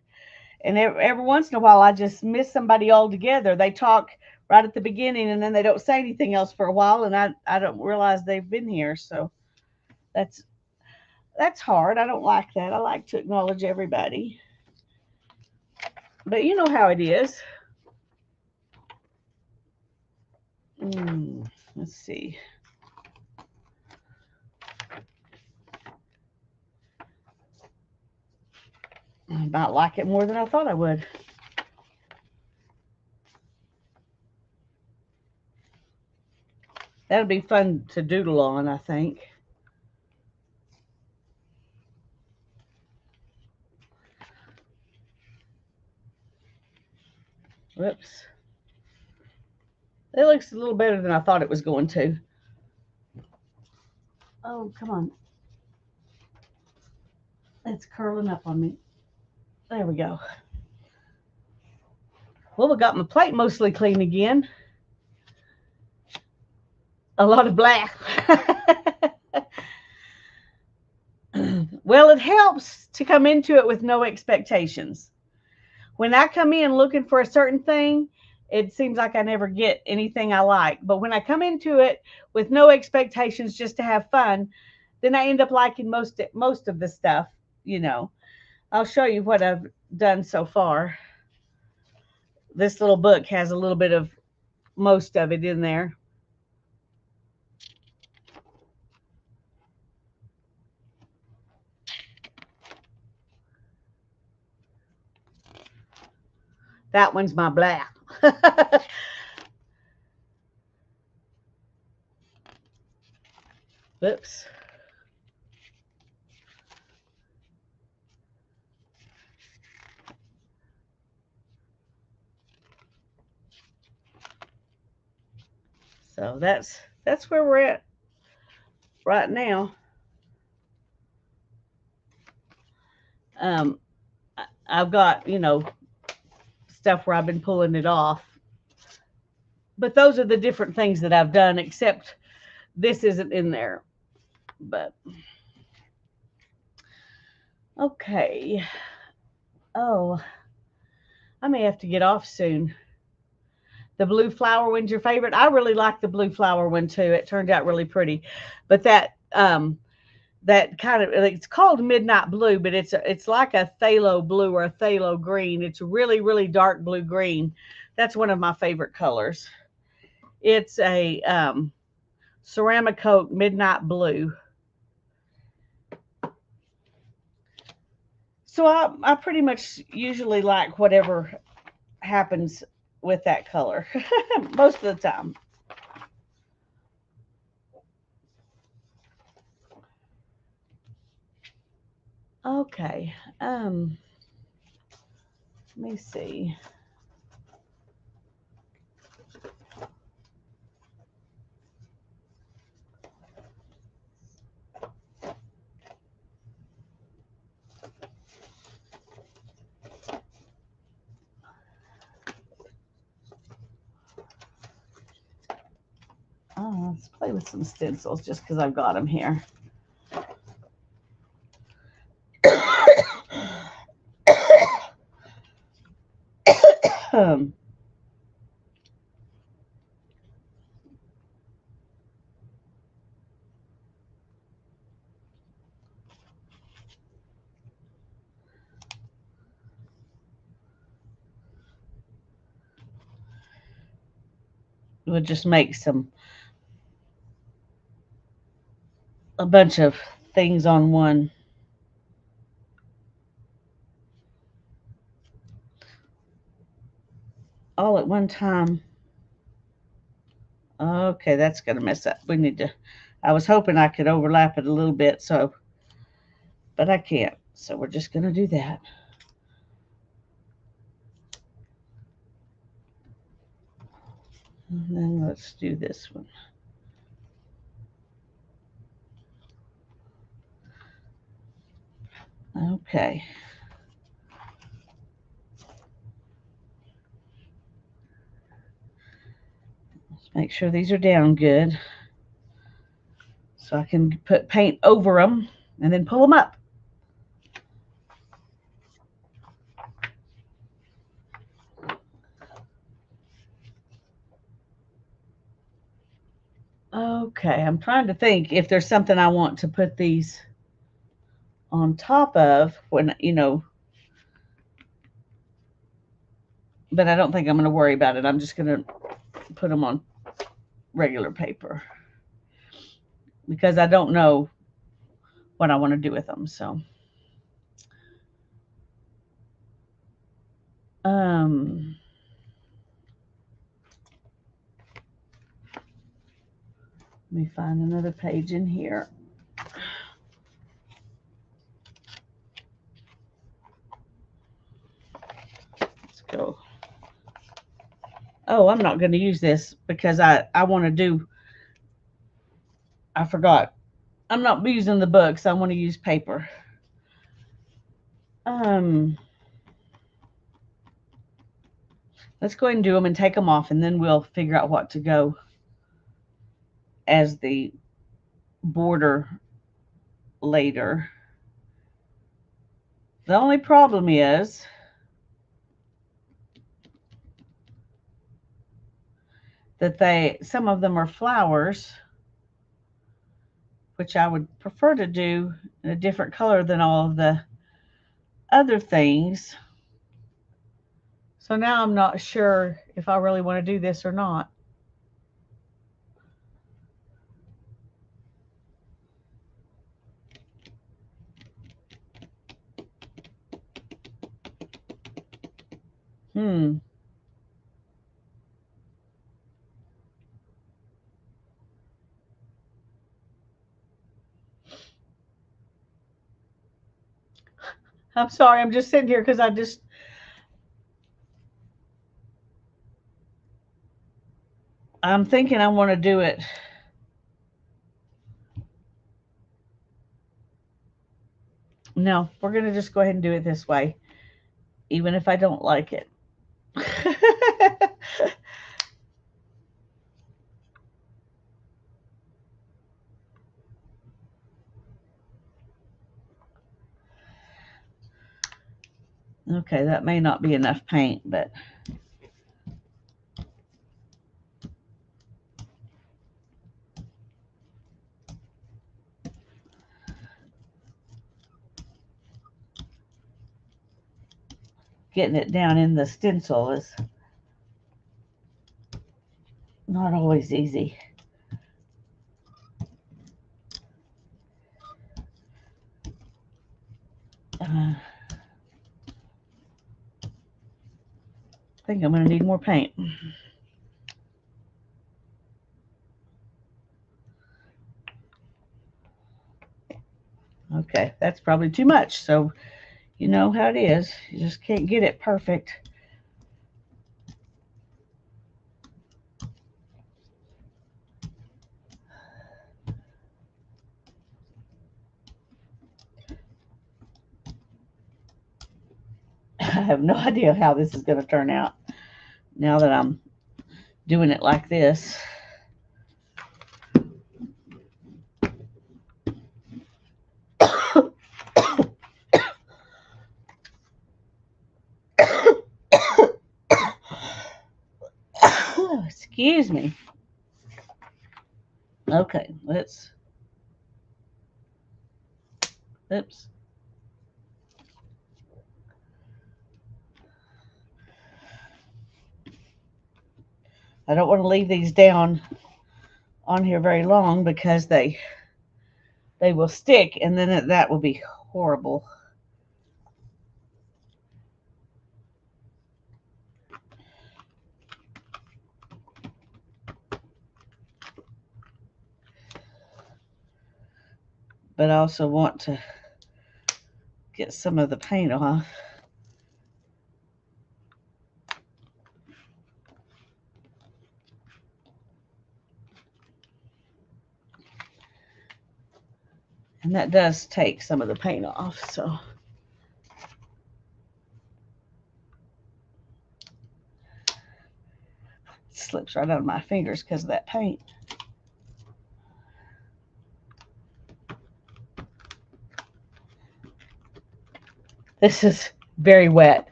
and every once in a while I just miss somebody altogether. They talk right at the beginning, and then they don't say anything else for a while, and I don't realize they've been here. So that's that's hard. I don't like that. I like to acknowledge everybody, but you know how it is. Let's see. I might like it more than I thought I would. That'll be fun to doodle on, I think. Whoops. It looks a little better than I thought it was going to. Oh, come on. It's curling up on me. There we go. Well, we got my plate mostly clean again. A lot of black. Well, it helps to come into it with no expectations. When I come in looking for a certain thing, it seems like I never get anything I like. But when I come into it with no expectations just to have fun, then I end up liking most of the stuff, you know. I'll show you what I've done so far. This little book has a little bit of most of it in there. That one's my black. Whoops. So that's where we're at right now. Um, I've got, stuff where I've been pulling it off. But those are the different things that I've done, except this isn't in there. But okay. Oh, I may have to get off soon. The blue flower one's your favorite. I really like the blue flower one too. It turned out really pretty. But that kind of, it's called midnight blue, but it's like a phthalo blue or a phthalo green. It's really, really dark blue green. That's one of my favorite colors. It's a ceramic coat midnight blue. So I pretty much usually like whatever happens with that color most of the time. Okay. Let me see. Oh, let's play with some stencils just because I've got them here. We'll just make a bunch of things on one. All at one time. Okay, that's going to mess up. We need to, I was hoping I could overlap it a little bit, but I can't. So we're just going to do that. And then let's do this one. Okay. Let's make sure these are down good so I can put paint over them and then pull them up. Okay, I'm trying to think if there's something I want to put these on top of when, but I don't think I'm going to worry about it. I'm just going to put them on regular paper because I don't know what I want to do with them. So, um, let me find another page in here. Let's go. Oh, I'm not going to use this because I want to do, I forgot. I'm not using the books. I want to use paper. Um, let's go ahead and do them and take them off, and then we'll figure out what to go as the border later. The only problem is that some of them are flowers, which I would prefer to do in a different color than all of the other things. So now I'm not sure if I really want to do this or not. Hmm. I'm sorry. I'm just sitting here because I'm thinking I want to do it. No, we're going to just go ahead and do it this way, even if I don't like it. Okay, that may not be enough paint, but getting it down in the stencil is not always easy. I think I'm going to need more paint. Okay, that's probably too much. So you know how it is. You just can't get it perfect. I have no idea how this is going to turn out now that I'm doing it like this. Excuse me. Okay, oops. I don't want to leave these down on here very long because they will stick, and then that will be horrible. But I also want to get some of the paint off. And that does take some of the paint off, so. It slips right out of my fingers because of that paint. This is very wet.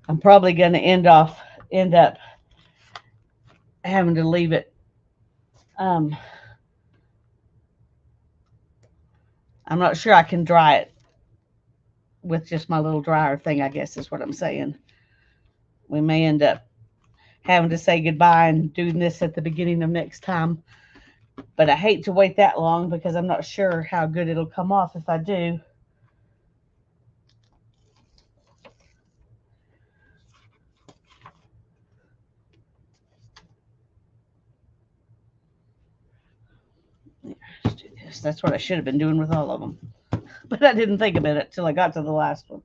I'm probably going to end up having to leave it I'm not sure I can dry it with just my little dryer thing, I guess is what I'm saying. We may end up having to say goodbye and doing this at the beginning of next time. But I hate to wait that long because I'm not sure how good it'll come off if I do. Let's do this. That's what I should have been doing with all of them. But I didn't think about it till I got to the last one.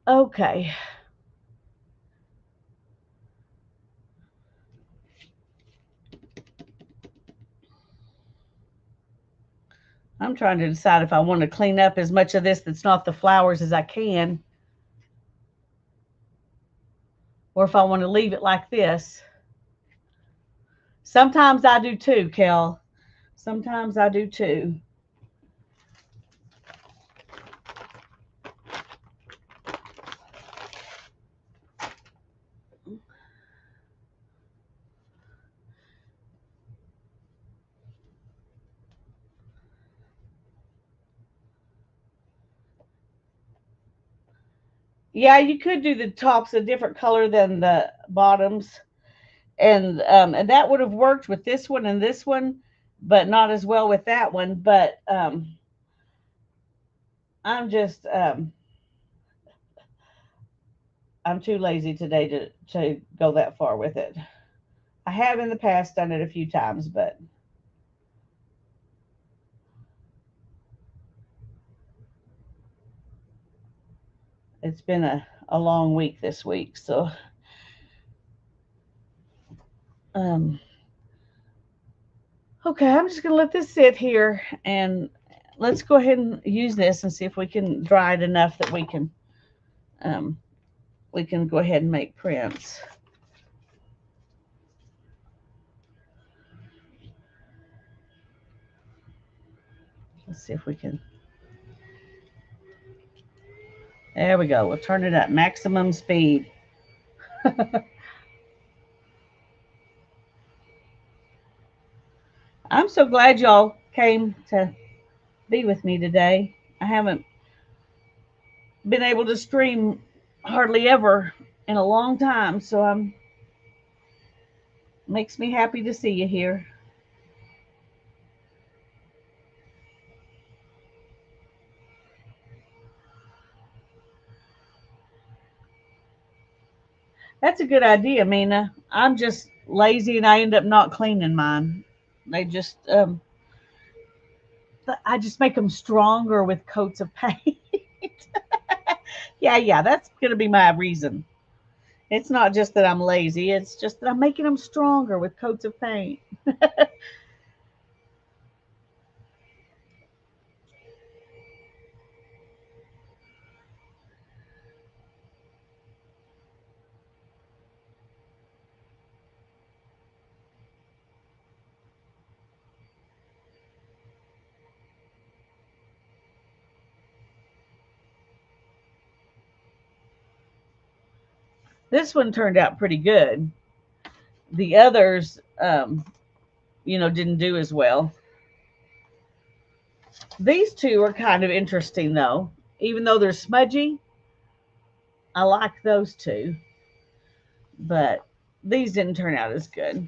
Okay. I'm trying to decide if I want to clean up as much of this that's not the flowers as I can, or if I want to leave it like this. Sometimes I do too, Kel. Sometimes I do too. Yeah, you could do the tops a different color than the bottoms, and that would have worked with this one and this one, but not as well with that one. But I'm just I'm too lazy today to go that far with it. I have in the past done it a few times, but it's been a long week this week. So um, okay, I'm just gonna let this sit here and let's go ahead and use this and see if we can dry it enough that um, we can go ahead and make prints. Let's see if we can. There we go. We'll turn it up maximum speed. I'm so glad y'all came to be with me today. I haven't been able to stream hardly ever in a long time, so I'm makes me happy to see you here. That's a good idea, Mina. I'm just lazy and I end up not cleaning mine. They just I just make them stronger with coats of paint. Yeah, that's gonna be my reason. It's not just that I'm lazy, it's just that I'm making them stronger with coats of paint. This one turned out pretty good. The others, didn't do as well. These two are kind of interesting, though. Even though they're smudgy, I like those two, but these didn't turn out as good.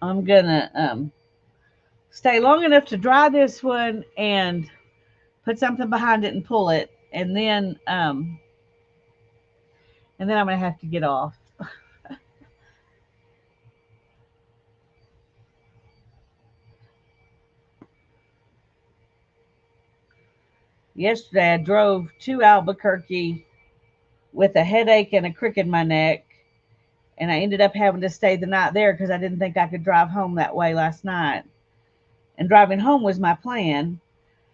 I'm gonna stay long enough to dry this one and put something behind it and pull it, and then I'm gonna have to get off. Yesterday, I drove to Albuquerque with a headache and a crick in my neck, and I ended up having to stay the night there because I didn't think I could drive home that way last night. And driving home was my plan.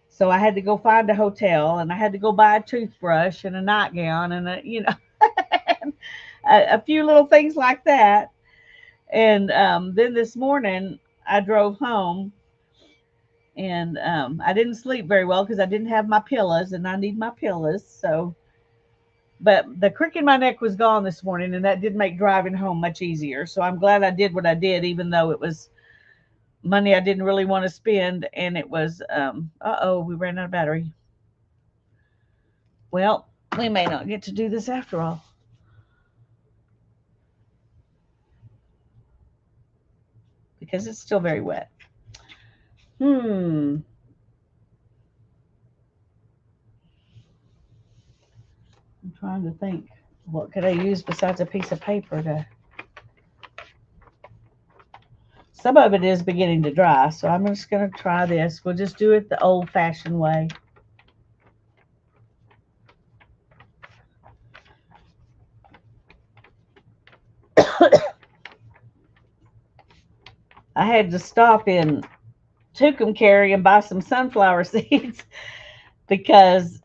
So I had to go find a hotel and I had to go buy a toothbrush and a nightgown and a. a few little things like that. And then this morning I drove home, and I didn't sleep very well because I didn't have my pillows, and I need my pillows. So, but the crick in my neck was gone this morning, and that did make driving home much easier. So I'm glad I did what I did, even though it was money I didn't really want to spend, and it was we ran out of battery. Well, we may not get to do this after all because it's still very wet. Hmm. I'm trying to think. What could I use besides a piece of paper to? Some of it is beginning to dry, so I'm just going to try this. We'll just do it the old-fashioned way. I had to stop in Tucumcari and buy some sunflower seeds because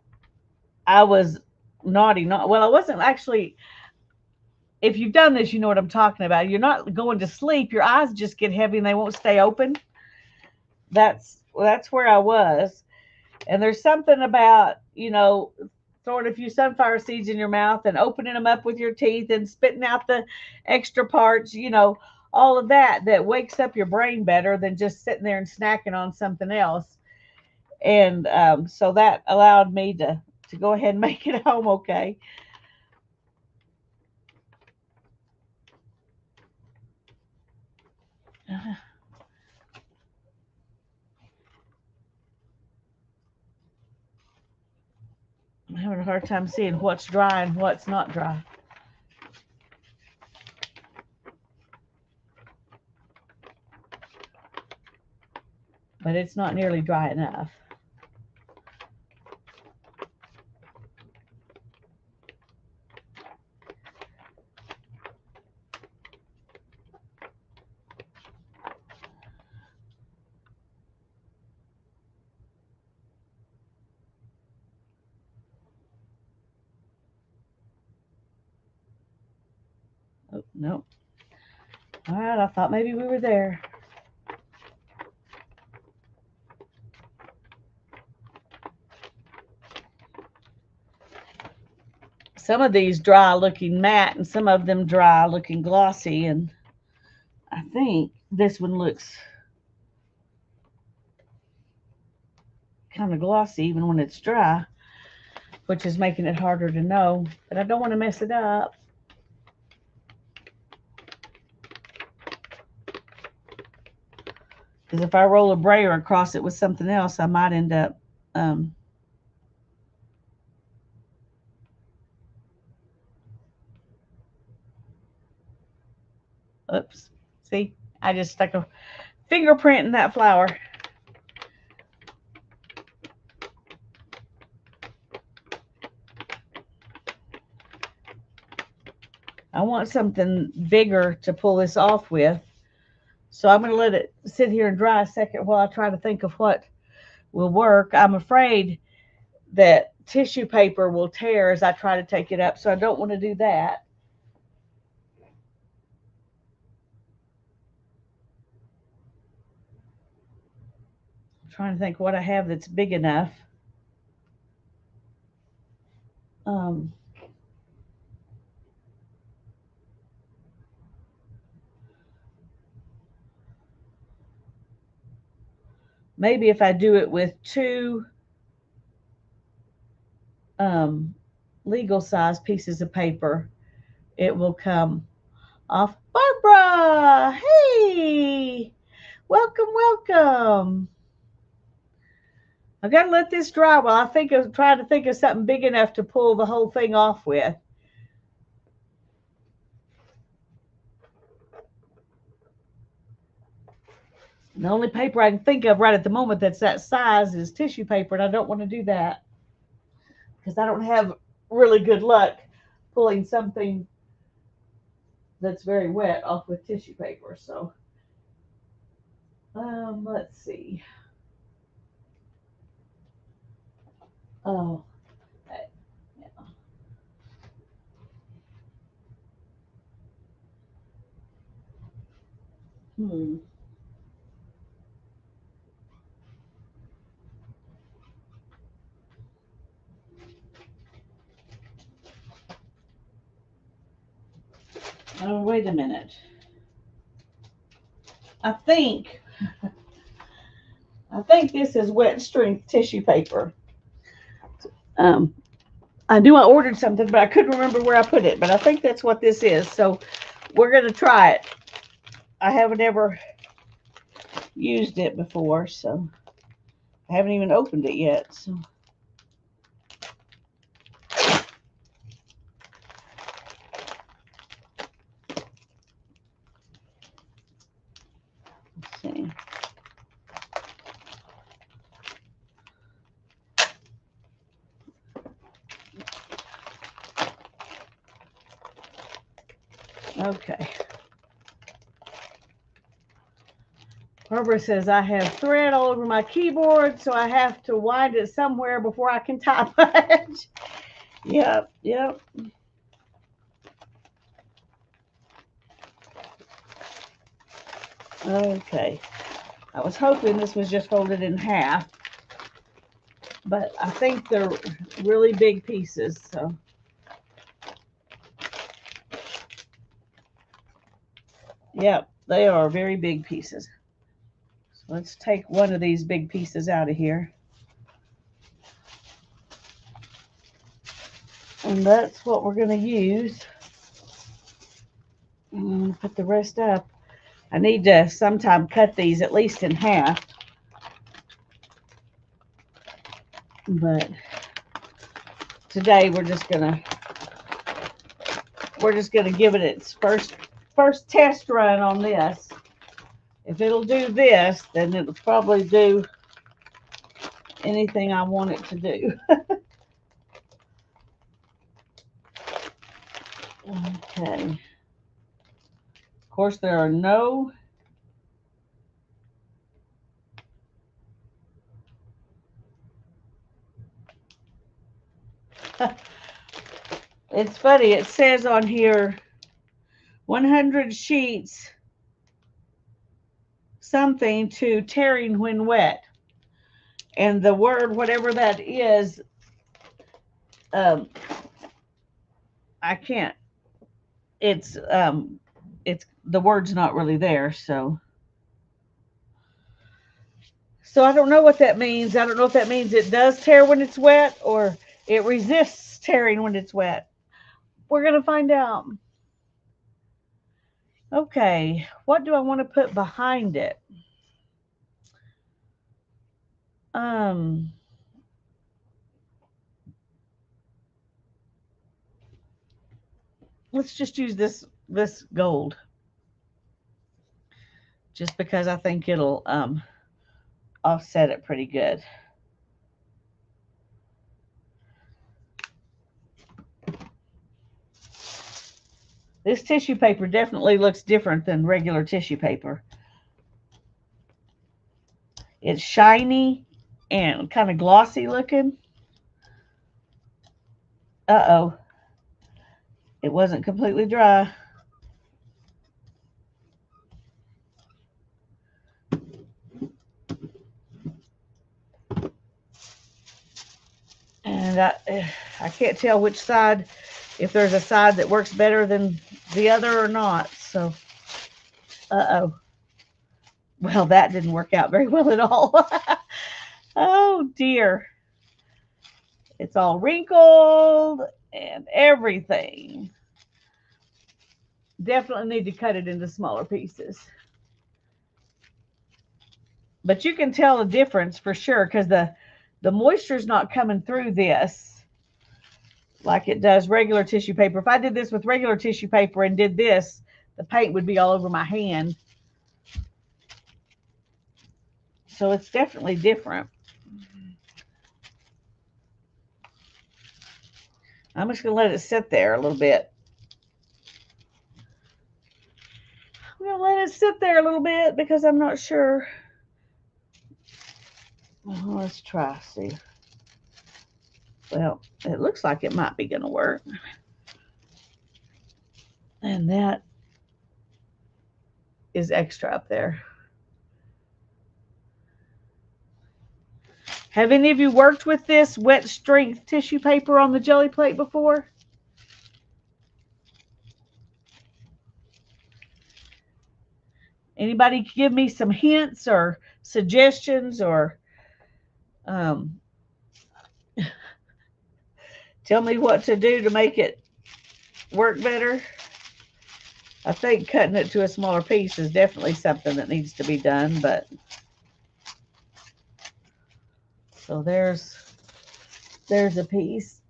I was naughty. Not well. I wasn't actually. If you've done this, you know what I'm talking about. You're not going to sleep. Your eyes just get heavy and they won't stay open. That's where I was. And there's something about, throwing a few sunflower seeds in your mouth and opening them up with your teeth and spitting out the extra parts, all of that wakes up your brain better than just sitting there and snacking on something else. And so that allowed me to go ahead and make it home okay. I'm having a hard time seeing what's dry and what's not dry. But it's not nearly dry enough. Oh, no. All right, I thought maybe we were there. Some of these dry looking matte and some of them dry looking glossy, and I think this one looks kind of glossy even when it's dry, which is making it harder to know, but I don't want to mess it up. Because if I roll a brayer across it with something else, I might end up, oops, see, I just stuck a fingerprint in that flower. I want something bigger to pull this off with. So I'm going to let it sit here and dry a second while I try to think of what will work. I'm afraid that tissue paper will tear as I try to take it up, so I don't want to do that. I'm trying to think what I have that's big enough. Um, Maybe if I do it with two um, legal size pieces of paper, it will come off. Barbara, hey, welcome, welcome. I've got to let this dry while I think of trying to think of something big enough to pull the whole thing off with. The only paper I can think of right at the moment that's that size is tissue paper, and I don't want to do that because I don't have really good luck pulling something that's very wet off with tissue paper. So, let's see. Oh, yeah. Hmm. Oh, wait a minute. I think I think this is wet strength tissue paper. Um, I knew I ordered something, but I couldn't remember where I put it. But I think that's what this is. So we're gonna try it. I haven't ever used it before, so I haven't even opened it yet. So let's see. Okay. Barbara says I have thread all over my keyboard, so I have to wind it somewhere before I can type it. Yep, yep. Okay. I was hoping this was just folded in half, but I think they're really big pieces, so. Yep, they are very big pieces. So let's take one of these big pieces out of here. And that's what we're going to use. I'm going to put the rest up. I need to sometime cut these at least in half. But today we're just gonna give it its first test run on this. If it'll do this, then it'll probably do anything I want it to do. Okay. Of course, there are no it's funny, it says on here 100 sheets something to tearing when wet. And the word, whatever that is, um, I can't. It's the word's not really there, so I don't know what that means. I don't know if that means it does tear when it's wet or it resists tearing when it's wet. We're gonna find out. Okay, what do I want to put behind it? Um, let's just use this gold, just because I think it'll offset it pretty good. This tissue paper definitely looks different than regular tissue paper. It's shiny and kind of glossy looking. Uh-oh. It wasn't completely dry. And I can't tell which side, if there's a side that works better than the other or not. So, uh-oh. Well, that didn't work out very well at all. Oh, dear. It's all wrinkled and everything. Definitely need to cut it into smaller pieces. But you can tell the difference for sure because the moisture's not coming through this like it does regular tissue paper. If I did this with regular tissue paper and did this, the paint would be all over my hand. So it's definitely different. I'm just going to let it sit there a little bit. I'm going to let it sit there a little bit because I'm not sure. Well, let's try, see. Well, it looks like it might be going to work. And that is extra up there. Have any of you worked with this wet strength tissue paper on the jelly plate before? Anybody give me some hints or suggestions or um, tell me what to do to make it work better? I think cutting it to a smaller piece is definitely something that needs to be done, but so there's a piece.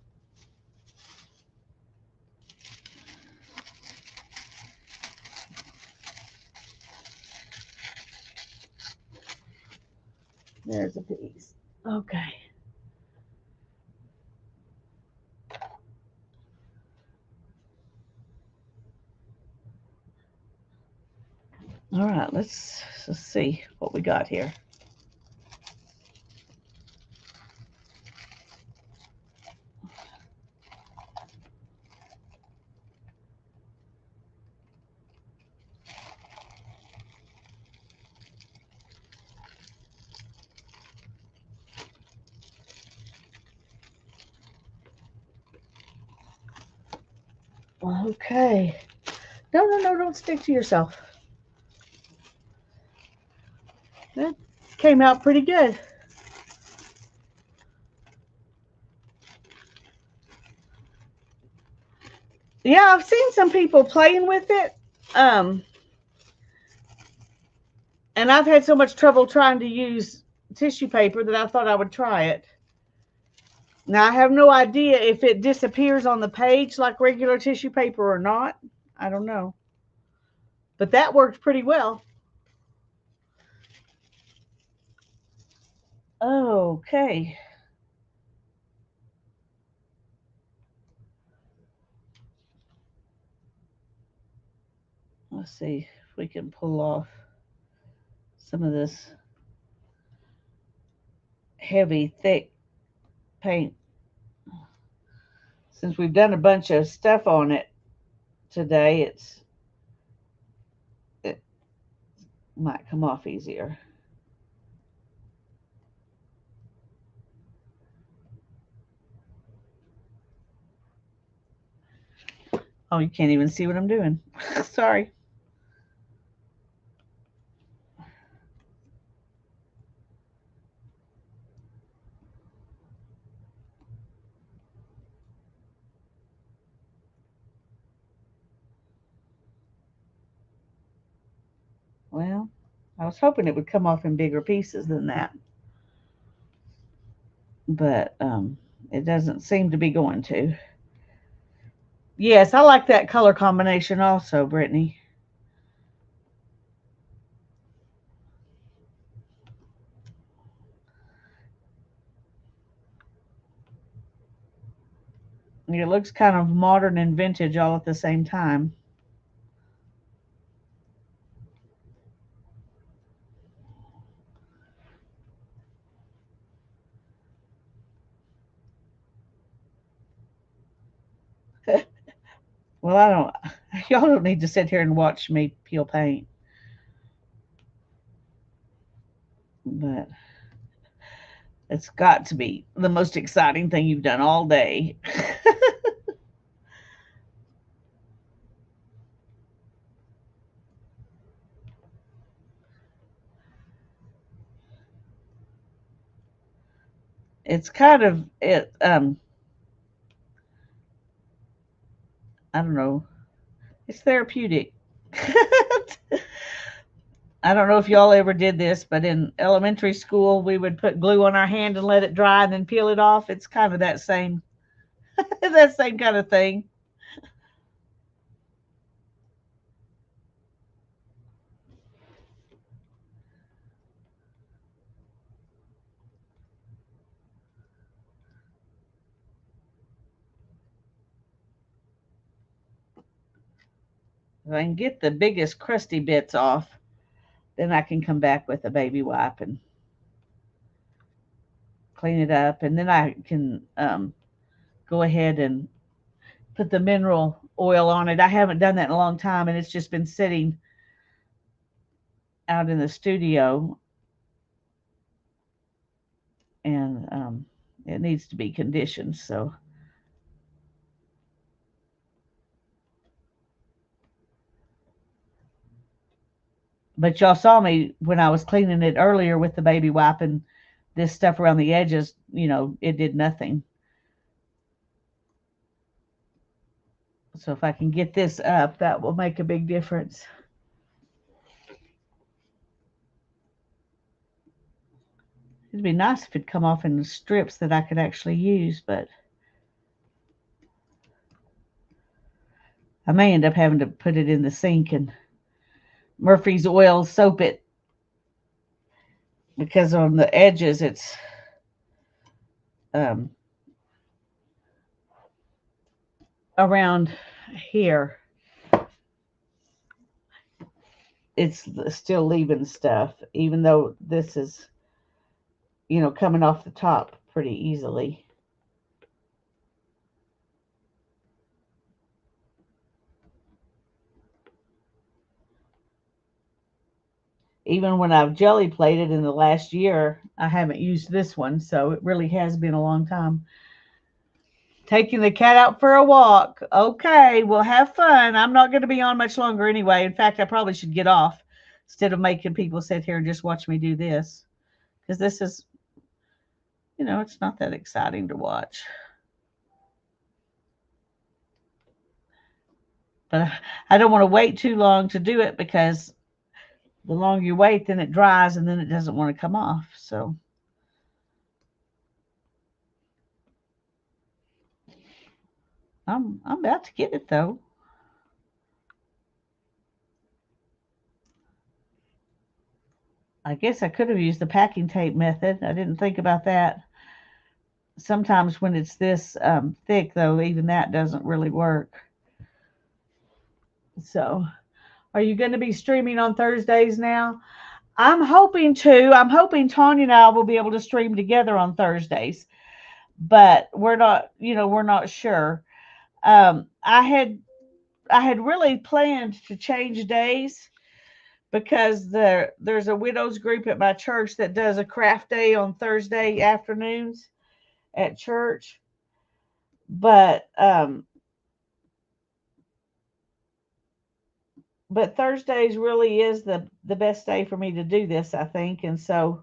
There's a piece. Okay. All right, let's see what we got here. Okay. No, no, no, don't stick to yourself. That came out pretty good. Yeah, I've seen some people playing with it. Um, and I've had so much trouble trying to use tissue paper that I thought I would try it. Now, I have no idea if it disappears on the page like regular tissue paper or not. I don't know. But that worked pretty well. Okay. Let's see if we can pull off some of this heavy, thick paint. Since we've done a bunch of stuff on it today, it might come off easier. Oh, you can't even see what I'm doing. Sorry. Well, I was hoping it would come off in bigger pieces than that. But it doesn't seem to be going to. Yes, I like that color combination also, Brittany. It looks kind of modern and vintage all at the same time. Well, I don't, y'all don't need to sit here and watch me peel paint. But it's got to be the most exciting thing you've done all day. It's kind of it I don't know. It's therapeutic. I don't know if y'all ever did this, but in elementary school we would put glue on our hand and let it dry and then peel it off. It's kind of that same that same kind of thing. If I can get the biggest crusty bits off, then I can come back with a baby wipe and clean it up, and then I can go ahead and put the mineral oil on it. I haven't done that in a long time, and it's just been sitting out in the studio, and it needs to be conditioned. So, but y'all saw me when I was cleaning it earlier with the baby wipe and this stuff around the edges. It did nothing. So if I can get this up, that will make a big difference. It'd be nice if it'd come off in strips that I could actually use, but I may end up having to put it in the sink and Murphy's oil soap it, because on the edges it's um, around here. It's still leaving stuff, even though this is, coming off the top pretty easily. Even when I've jelly plated in the last year, I haven't used this one, so it really has been a long time. Taking the cat out for a walk. Okay, we'll have fun. I'm not going to be on much longer anyway. In fact, I probably should get off instead of making people sit here and just watch me do this. Because this is, it's not that exciting to watch. But I don't want to wait too long to do it, because the longer you wait, then it dries and then it doesn't want to come off. So I'm about to get it though. I guess I could have used the packing tape method. I didn't think about that. Sometimes when it's this thick, though, even that doesn't really work. So, are you going to be streaming on Thursdays now? I'm hoping to. I'm hoping Tanya and I will be able to stream together on Thursdays, but we're not sure. I had really planned to change days, because there's a widows group at my church that does a craft day on Thursday afternoons at church. But Thursdays really is the best day for me to do this, I think. And so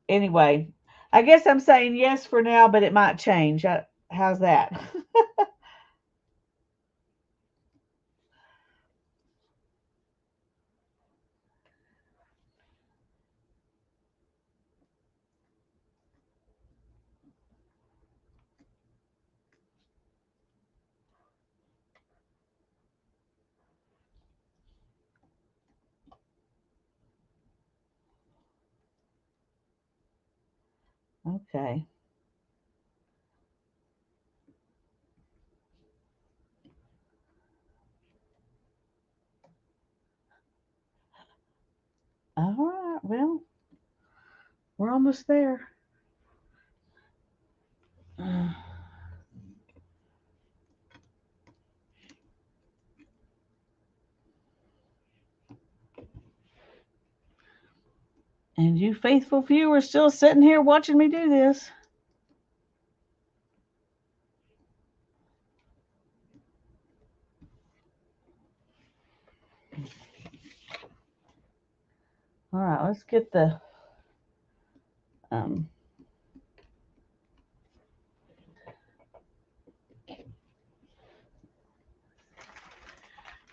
anyway, I guess I'm saying yes for now, but it might change. How's that? Okay. All right. Well, we're almost there. And you faithful viewers still sitting here watching me do this. All right, let's get the um,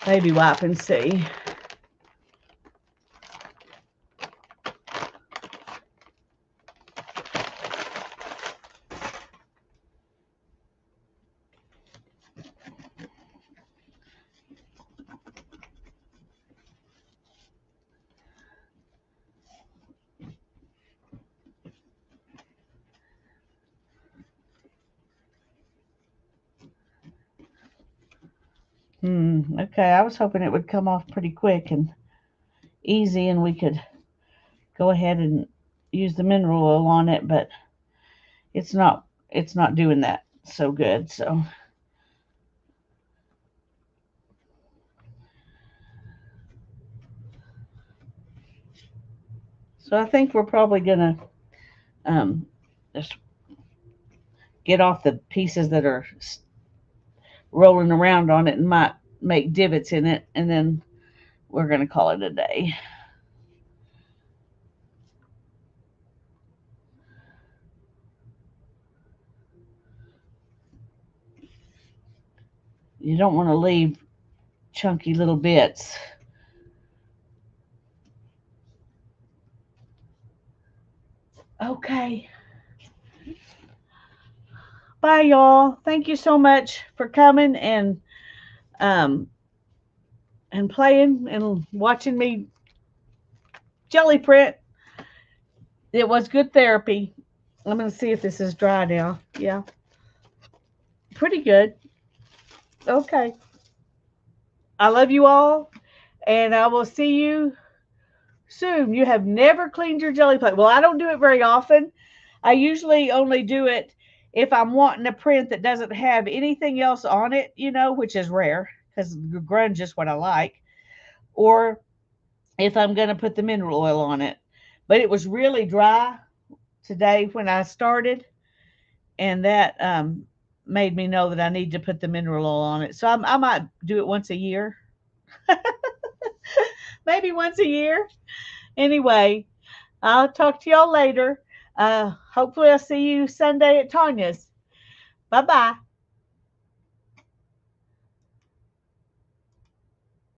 baby wipe and see. Okay, I was hoping it would come off pretty quick and easy, and we could go ahead and use the mineral oil on it, but it's not doing that so good. So So I think we're probably gonna just get off the pieces that are rolling around on it and might make divots in it, and then we're gonna call it a day. You don't want to leave chunky little bits. Okay. Bye, y'all. Thank you so much for coming um and playing and watching me jelly print. It was good therapy. I'm gonna see if this is dry now. Yeah, pretty good. Okay. I love you all, and I will see you soon. You have never cleaned your jelly plate. Well, I don't do it very often. I usually only do it if I'm wanting a print that doesn't have anything else on it, which is rare because grunge is what I like, or if I'm going to put the mineral oil on it. But it was really dry today when I started, and that made me know that I need to put the mineral oil on it. So I might do it once a year, maybe once a year. Anyway, I'll talk to y'all later. Hopefully, I'll see you Sunday at Tanya's. Bye bye.